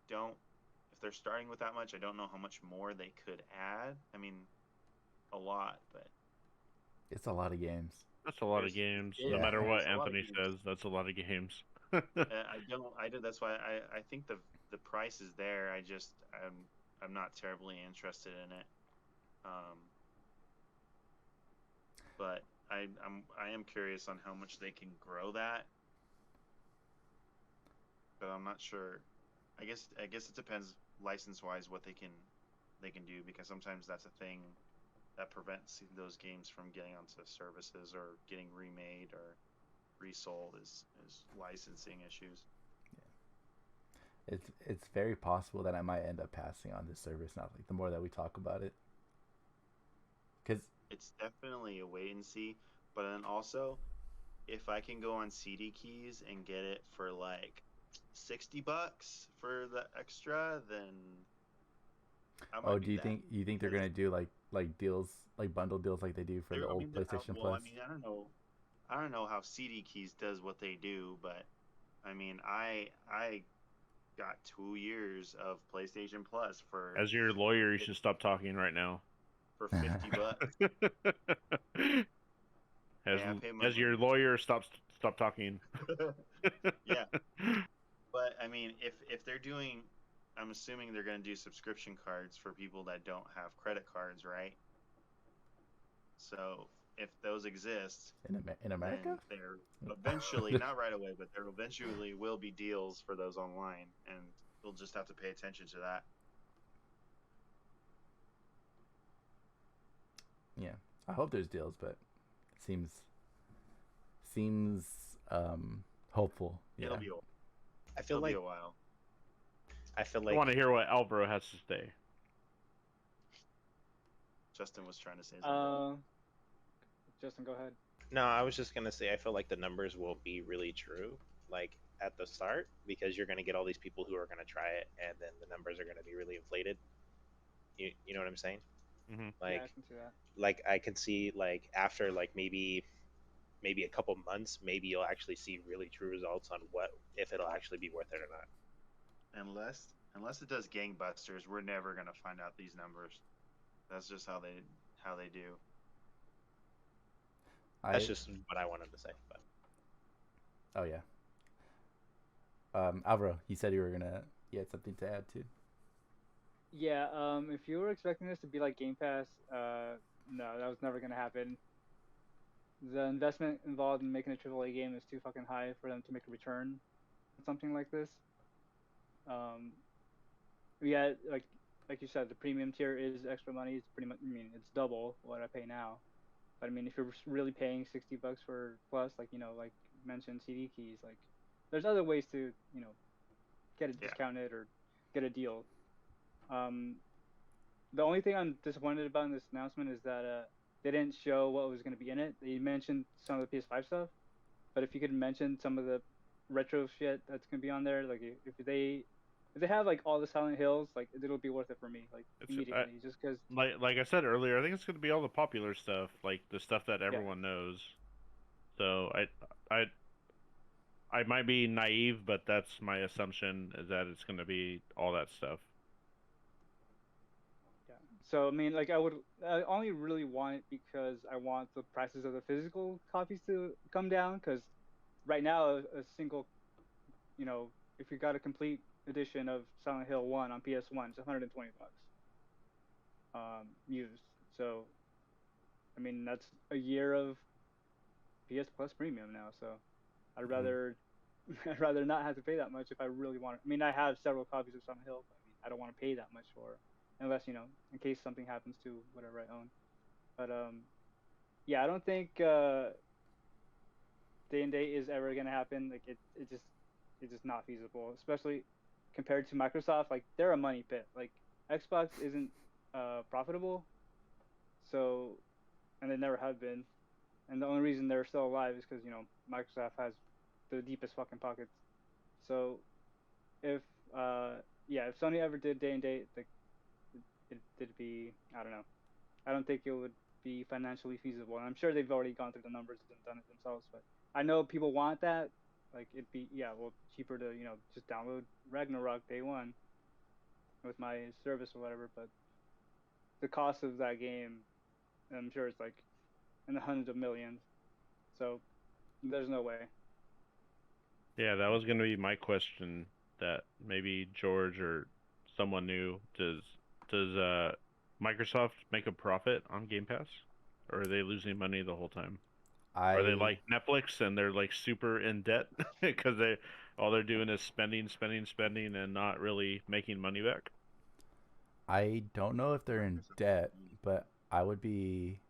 S9: don't, if they're starting with that much, I don't know how much more they could add. I mean, a lot, but
S1: It's a lot of games.
S3: That's a lot of games. No
S1: Yeah.
S3: matter what
S9: It's a lot of
S3: Anthony
S9: games.
S3: says, that's a lot of games.
S9: I do. That's why I think the price is there. I'm not terribly interested in it. But I am curious on how much they can grow that. But I'm not sure. I guess it depends license wise what they can do, because sometimes that's a thing that prevents those games from getting onto services or getting remade or resold is licensing issues.
S1: It's very possible that I might end up passing on this service now. Like the more that we talk about it, because
S9: It's definitely a wait and see. But then also, if I can go on CD Keys and get it for like $60 for the extra, then I might
S1: do you think they're gonna do like deals, like bundle deals like they do for the old PlayStation
S9: well,
S1: Plus?
S9: I mean, I don't know how CD Keys does what they do, but I mean, I got 2 years of PlayStation Plus for
S3: As your lawyer, you should stop talking right now.
S9: for $50.
S3: As your lawyer, stop talking.
S9: Yeah. But I mean, if they're doing, I'm assuming they're going to do subscription cards for people that don't have credit cards, right? So if those exist
S1: in America,
S9: then there eventually, not right away, but there eventually will be deals for those online, and we'll just have to pay attention to that.
S1: yeah, I hope there's deals, but it seems hopeful. Yeah.
S9: It'll be a while.
S7: I feel
S3: I
S7: like
S3: want to hear what Alvaro has to say.
S9: Justin was trying to say something.
S5: Justin, go ahead.
S7: No, I was just gonna say I feel like the numbers will be really true, like at the start, because you're gonna get all these people who are gonna try it, and then the numbers are gonna be really inflated. You know what I'm saying?
S3: Mm-hmm.
S7: Like,
S5: Yeah, I can see that.
S7: like I can see like after like maybe a couple months, maybe you'll actually see really true results on what if it'll actually be worth it or not.
S9: Unless it does gangbusters, we're never gonna find out these numbers. That's just how they do.
S7: That's just what I wanted to say. But
S1: Oh yeah. Alvaro, you said you had something to add too.
S5: Yeah, if you were expecting this to be like Game Pass, no, that was never gonna happen. The investment involved in making a AAA game is too fucking high for them to make a return on something like this. Yeah, like you said, the premium tier is extra money. It's pretty much, I mean, it's double what I pay now. But I mean, if you're really paying $60 for Plus, like like mentioned CD keys, like there's other ways to get it discounted or get a deal. The only thing I'm disappointed about in this announcement is that they didn't show what was going to be in it. They mentioned some of the PS5 stuff, But if you could mention some of the retro shit that's gonna be on there, like if they have like all the Silent Hills, like it'll be worth it for me, like immediately, just because.
S3: Like I said earlier, I think it's going to be all the popular stuff, like the stuff that everyone knows. So I might be naive, but that's my assumption, is that it's going to be all that stuff.
S5: Yeah. So I mean, like I only really want it because I want the prices of the physical copies to come down. Because right now, a single, if you got a complete edition of Silent Hill 1 on PS1, it's $120 used. So I mean, that's a year of PS Plus Premium now. So I'd rather not have to pay that much if I really want it. I mean, I have several copies of Silent Hill, but I mean, I don't want to pay that much for it, unless in case something happens to whatever I own. But yeah, I don't think day and date is ever gonna happen. Like it's just not feasible, especially compared to Microsoft. Like they're a money pit. Like Xbox isn't profitable, so, and they never have been. And the only reason they're still alive is because Microsoft has the deepest fucking pockets. So if if Sony ever did day and date, like it'd be, I don't know. I don't think it would be financially feasible. And I'm sure they've already gone through the numbers and done it themselves, but I know people want that. Like it'd be cheaper to just download Ragnarok day one with my service or whatever. But the cost of that game, I'm sure it's like in the hundreds of millions. So there's no way.
S3: Yeah, that was going to be my question. That maybe George or someone knew. Does Microsoft make a profit on Game Pass, or are they losing money the whole time? Are they like Netflix and they're like super in debt because all they're doing is spending, and not really making money back?
S1: I don't know if they're in debt, but I would be.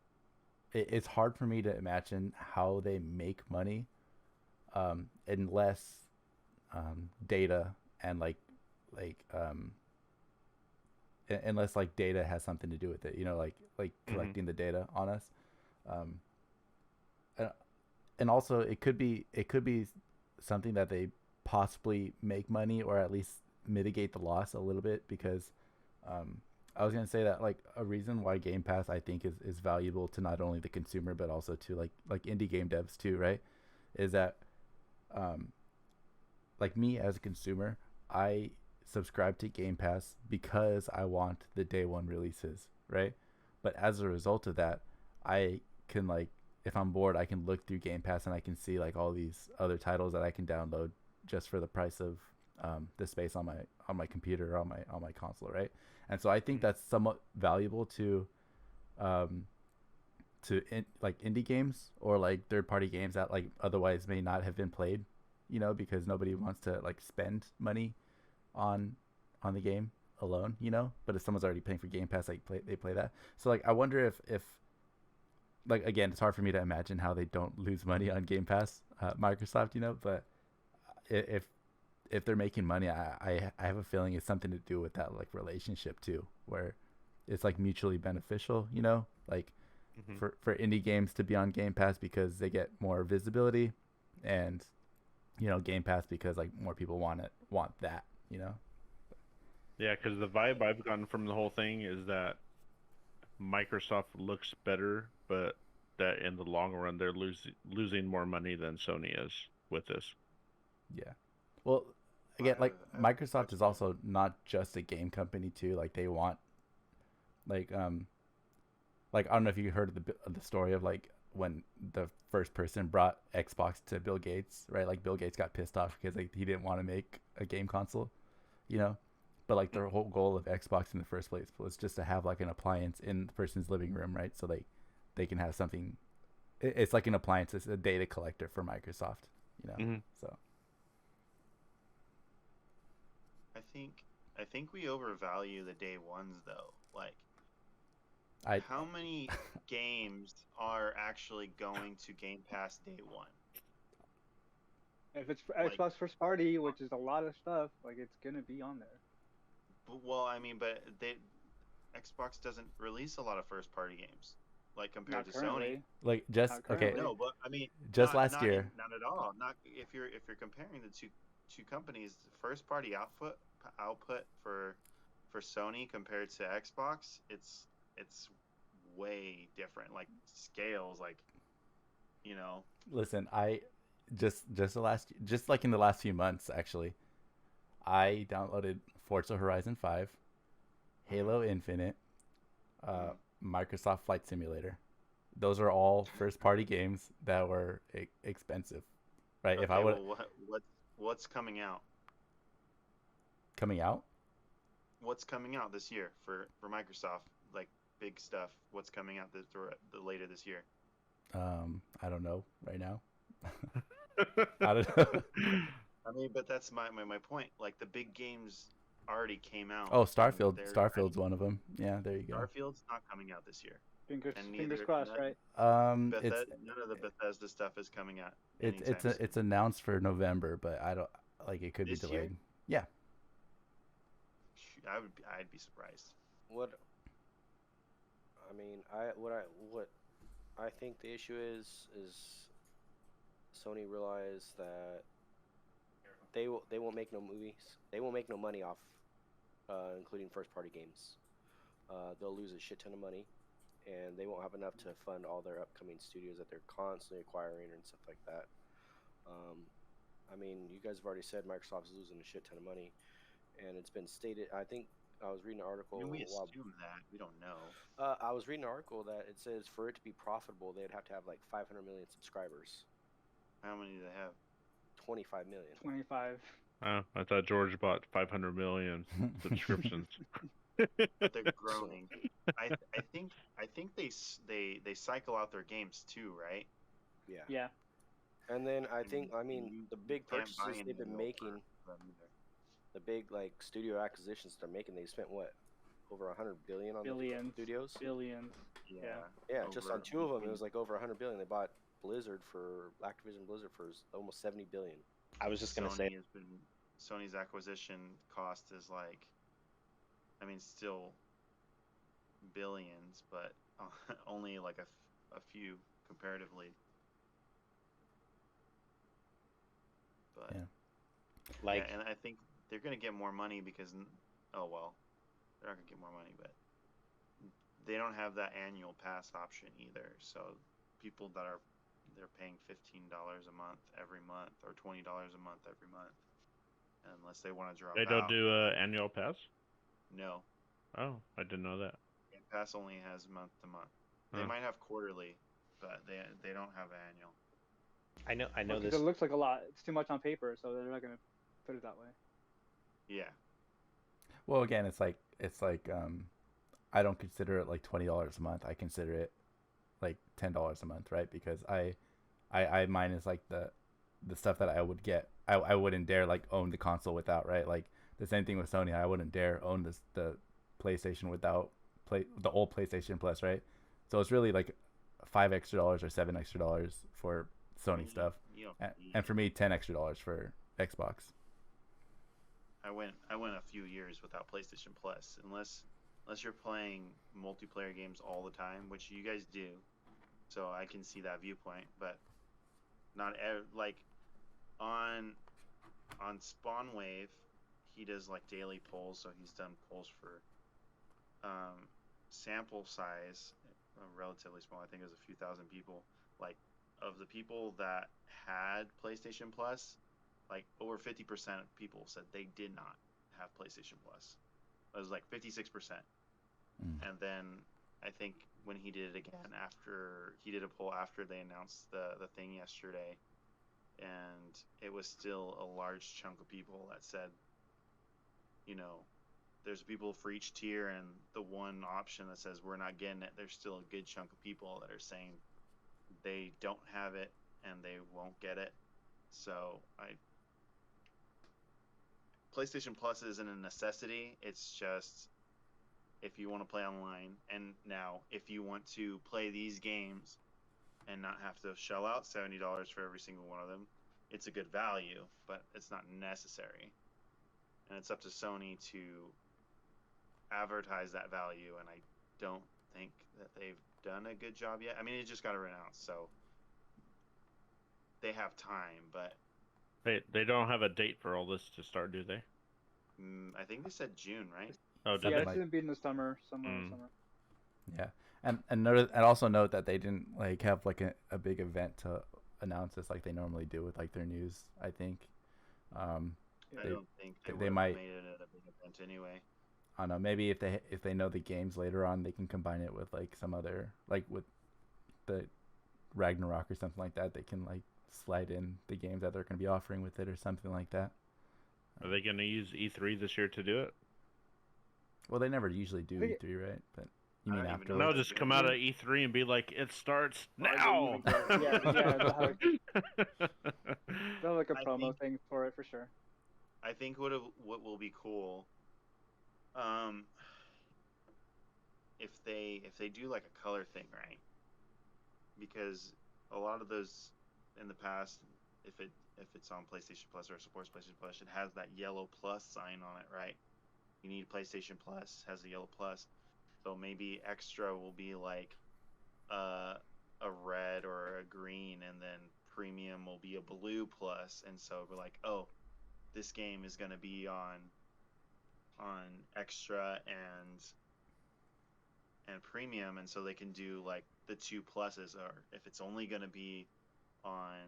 S1: It's hard for me to imagine how they make money, unless data and unless like data has something to do with it. Like collecting the data on us. And also it could be something that they possibly make money, or at least mitigate the loss a little bit, because I was gonna say that like a reason why Game Pass I think is valuable to not only the consumer but also to like indie game devs too, right? Is that like me as a consumer, I subscribe to Game Pass because I want the day one releases, right? But as a result of that, I can like, if I'm bored, I can look through Game Pass and I can see like all these other titles that I can download just for the price of the space on my computer or on my console, right? And so I think that's somewhat valuable to like indie games or like third party games that like otherwise may not have been played, because nobody wants to like spend money on the game alone, but if someone's already paying for Game Pass, like they play that. So like I wonder if like, again, it's hard for me to imagine how they don't lose money on Game Pass, Microsoft, but if they're making money, I have a feeling it's something to do with that like relationship too, where it's like mutually beneficial, like for indie games to be on Game Pass because they get more visibility, and Game Pass because like more people want that.
S3: Yeah, because the vibe I've gotten from the whole thing is that Microsoft looks better, but that in the long run they're losing more money than Sony is with this. Yeah.
S1: Well, again, like Microsoft is also not just a game company too. Like they want, like I don't know if you heard of the story of like when the first person brought Xbox to Bill Gates, right? Like Bill Gates got pissed off because like he didn't want to make a game console, But like the whole goal of Xbox in the first place was just to have like an appliance in the person's living room, right? So they can have something. It's like an appliance. It's a data collector for Microsoft, So
S9: I think we overvalue the day ones though. Like, how many games are actually going to Game Pass day one?
S5: If it's for Xbox first party, which is a lot of stuff, like it's gonna be on there.
S9: Well, I mean, but Xbox doesn't release a lot of first party games. like compared
S5: Not
S9: to Sony.
S5: currently.
S1: Like just
S5: Not
S1: okay,
S5: currently.
S9: No, but I mean,
S1: just last year.
S9: not at all. Not if you're comparing the two companies, the first party output for Sony compared to Xbox, it's way different. Like scales, like you know.
S1: Listen, I just like in the last few months actually, I downloaded Forza Horizon 5, Halo Infinite, Microsoft Flight Simulator. Those are all first-party games that were expensive, right?
S9: Okay,
S1: If I would
S9: what's coming out?
S1: Coming out,
S9: What's coming out this year for Microsoft? Like big stuff. What's coming out the later this year?
S1: I don't know right now. I don't know.
S9: I mean, but that's my point. Like the big games already came out.
S1: Oh,
S9: and
S1: Starfield's one of them. Yeah, there you go.
S9: Starfield's not coming out this year.
S5: Fingers crossed, right?
S9: None of the Bethesda stuff is coming out.
S1: It's announced for November, but I don't like it could be
S9: This
S1: delayed.
S9: year?
S1: Yeah.
S9: I'd be surprised.
S6: What I mean, what I think the issue is Sony realized that they won't make no movies. They won't make no money off, including first party games. They'll lose a shit ton of money, and they won't have enough to fund all their upcoming studios that they're constantly acquiring and stuff like that. I mean, you guys have already said Microsoft's losing a shit ton of money, and it's been stated. I think I was reading an article.
S9: I mean, we assume that. We don't know.
S6: I was reading an article that it says for it to be profitable, they'd have to have like 500 million subscribers.
S9: How many do they have?
S6: 25 million.
S5: 25.
S3: Oh, I thought George bought 500 million subscriptions.
S9: But they're growing. I think they cycle out their games too, right?
S6: Yeah.
S5: Yeah.
S6: And then I mean, the big
S9: can't buy
S6: purchases they've been
S9: any
S6: making,
S9: for them either.
S6: the big like studio acquisitions they're making, they spent what, over 100 billion on the studios.
S5: Billions.
S6: Yeah, just
S9: over
S6: on two of them, it
S9: between-
S6: was like over 100 billion. They bought Activision Blizzard for almost 70 billion.
S7: I was just gonna say,
S9: Sony's acquisition cost is like, I mean, still billions, but only like a few comparatively. But
S1: Yeah.
S7: like,
S9: and I think they're gonna get more money because, oh well, they're not gonna get more money, but they don't have that annual pass option either. So people they're paying $15 a month every month or $20 a month every month, unless they want to drop
S3: They
S9: out.
S3: don't do annual pass?
S9: No,
S3: Oh, I didn't know that.
S9: Game Pass only has month to month. They
S3: Huh.
S9: might have quarterly, but they don't have annual.
S7: I know
S5: Because
S7: this.
S5: it looks like a lot. It's too much on paper, so they're not gonna put it that way.
S9: Yeah.
S1: Well, again, it's like I don't consider it like $20 a month. I consider it like $10 a month, right? Because I mine is like the stuff that I would get. I wouldn't dare like own the console without, right? Like the same thing with Sony. I wouldn't dare own the PlayStation without the old PlayStation Plus, right? So it's really like $5 extra or $7 extra for Sony stuff, and for me $10 extra for Xbox.
S9: I went a few years without PlayStation Plus, unless you're playing multiplayer games all the time, which you guys do. So I can see that viewpoint, but not like on Spawn Wave, he does like daily polls, so he's done polls for sample size, relatively small. I think it was a few thousand people. Like of the people that had PlayStation Plus, like over 50% of people said they did not have PlayStation Plus. It was like 56%. And then I think when he did it again after he did a poll after they announced the thing yesterday, and it was still a large chunk of people that said, you know, there's people for each tier, and the one option that says we're not getting it, there's still a good chunk of people that are saying they don't have it and they won't get it. So PlayStation Plus isn't a necessity. It's just if you want to play online, and now if you want to play these games and not have to shell out $70 for every single one of them, it's a good value, but it's not necessary. And it's up to Sony to advertise that value, and I don't think that they've done a good job yet. I mean, it just got announced, so they have time, but
S3: They don't have a date for all this to start, do they?
S9: I think they said June, right?
S3: Oh, did
S5: Yeah,
S3: they?
S5: it's gonna be in the summer, somewhere in the summer.
S1: Yeah, and also note that they didn't like have like a big event to announce this like they normally do with like their news. I think.
S9: I don't think they
S1: they
S9: would
S1: might-
S9: have made it at a big event anyway.
S1: I don't know. Maybe if they know the games later on, they can combine it with like some other like with the Ragnarok or something like that. They can like slide in the games that they're going to be offering with it or something like that.
S3: Are they going to use E3 this year to do it?
S1: Well, they never usually do
S5: think
S1: E3, right? But you
S9: I
S1: mean
S9: don't even
S1: after?
S9: know
S3: No,
S9: what
S3: just
S9: they're
S3: come out of E3 and be like, it starts
S4: Why
S3: now.
S4: they even
S5: Yeah, they'll have like a
S9: I
S5: promo
S9: think-
S5: thing for it for sure.
S9: I think what will be cool, if they do like a color thing, right? Because a lot of those in the past, if it's on PlayStation Plus or supports PlayStation Plus, it has that yellow plus sign on it, right? You need PlayStation Plus, has a yellow plus. So maybe extra will be like a red or a green, and then premium will be a blue plus, and so we're like, oh, this game is gonna be on extra and premium, and so they can do like the two pluses, or if it's only gonna be on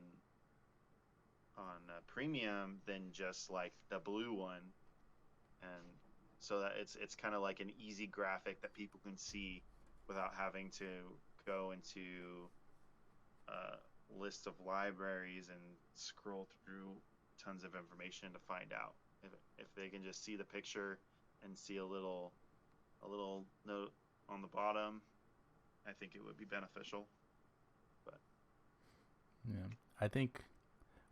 S9: premium, then just like the blue one, and so that it's kind of like an easy graphic that people can see without having to go into a list of libraries and scroll through tons of information to find out. If they can just see the picture and see a little note on the bottom, I think it would be beneficial. But
S1: Yeah, I think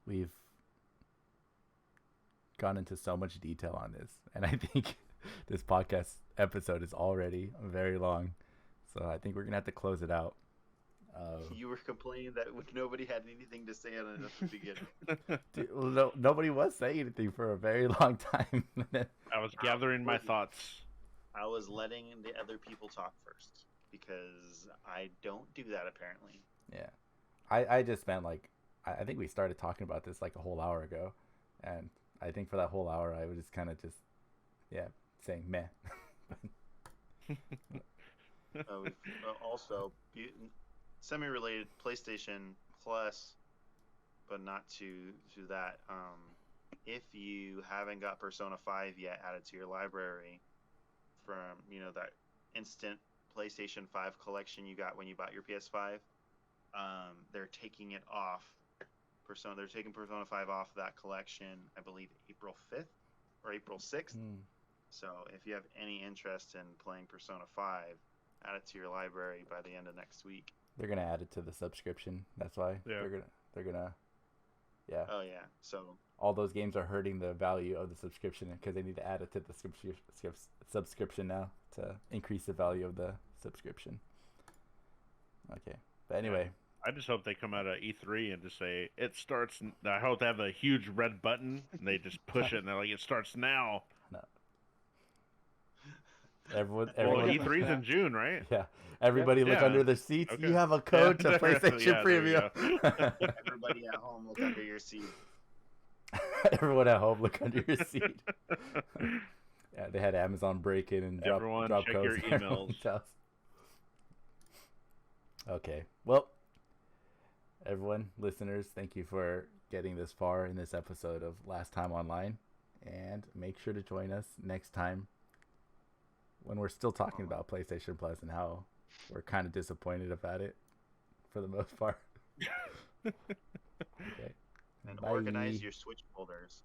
S1: we've gone into so much detail on this, and I think this podcast episode is already very long, so I think we're gonna have to close it out.
S9: you were complaining that nobody had anything to say on it at the beginning.
S1: Dude, well, nobody was saying anything for a very long time.
S3: I was gathering my thoughts.
S9: I was letting the other people talk first because I don't do that apparently.
S1: Yeah, I just spent like I think we started talking about this like a whole hour ago, and I think for that whole hour I was just kind of saying meh.
S9: Also, semi-related PlayStation Plus, but not to that. If you haven't got Persona 5 yet added to your library from that instant PlayStation 5 collection you got when you bought your PS5, they're taking it off. They're taking Persona 5 off that collection, I believe April 5th or April 6th. So if you have any interest in playing Persona 5, add it to your library by the end of next week.
S1: They're gonna add it to the subscription. That's why they're gonna yeah.
S9: Oh yeah. So
S1: all those games are hurting the value of the subscription because they need to add it to the subscription now to increase the value of the subscription. Okay, but anyway.
S3: I just hope they come out of E3 and just say, it starts. I hope they have a huge red button and they just push it and they're like, it starts now.
S1: No. Everyone
S3: Well, E3's in June, right?
S1: Yeah. Everybody look
S3: Yeah.
S1: under their seats.
S3: Okay.
S1: You have a code to PlayStation
S3: Yeah, there we
S1: Premium.
S9: everybody at home, look under your seat.
S1: Everyone at home, look under your seat. Yeah, they had Amazon break in and drop
S3: check
S1: codes
S3: your
S1: in everyone's
S3: emails.
S1: house. Okay, well, everyone, listeners, thank you for getting this far in this episode of Last Time Online, and make sure to join us next time when we're still talking about PlayStation Plus and how we're kind of disappointed about it for the most part. Okay.
S9: And
S1: Bye.
S9: organize your Switch folders.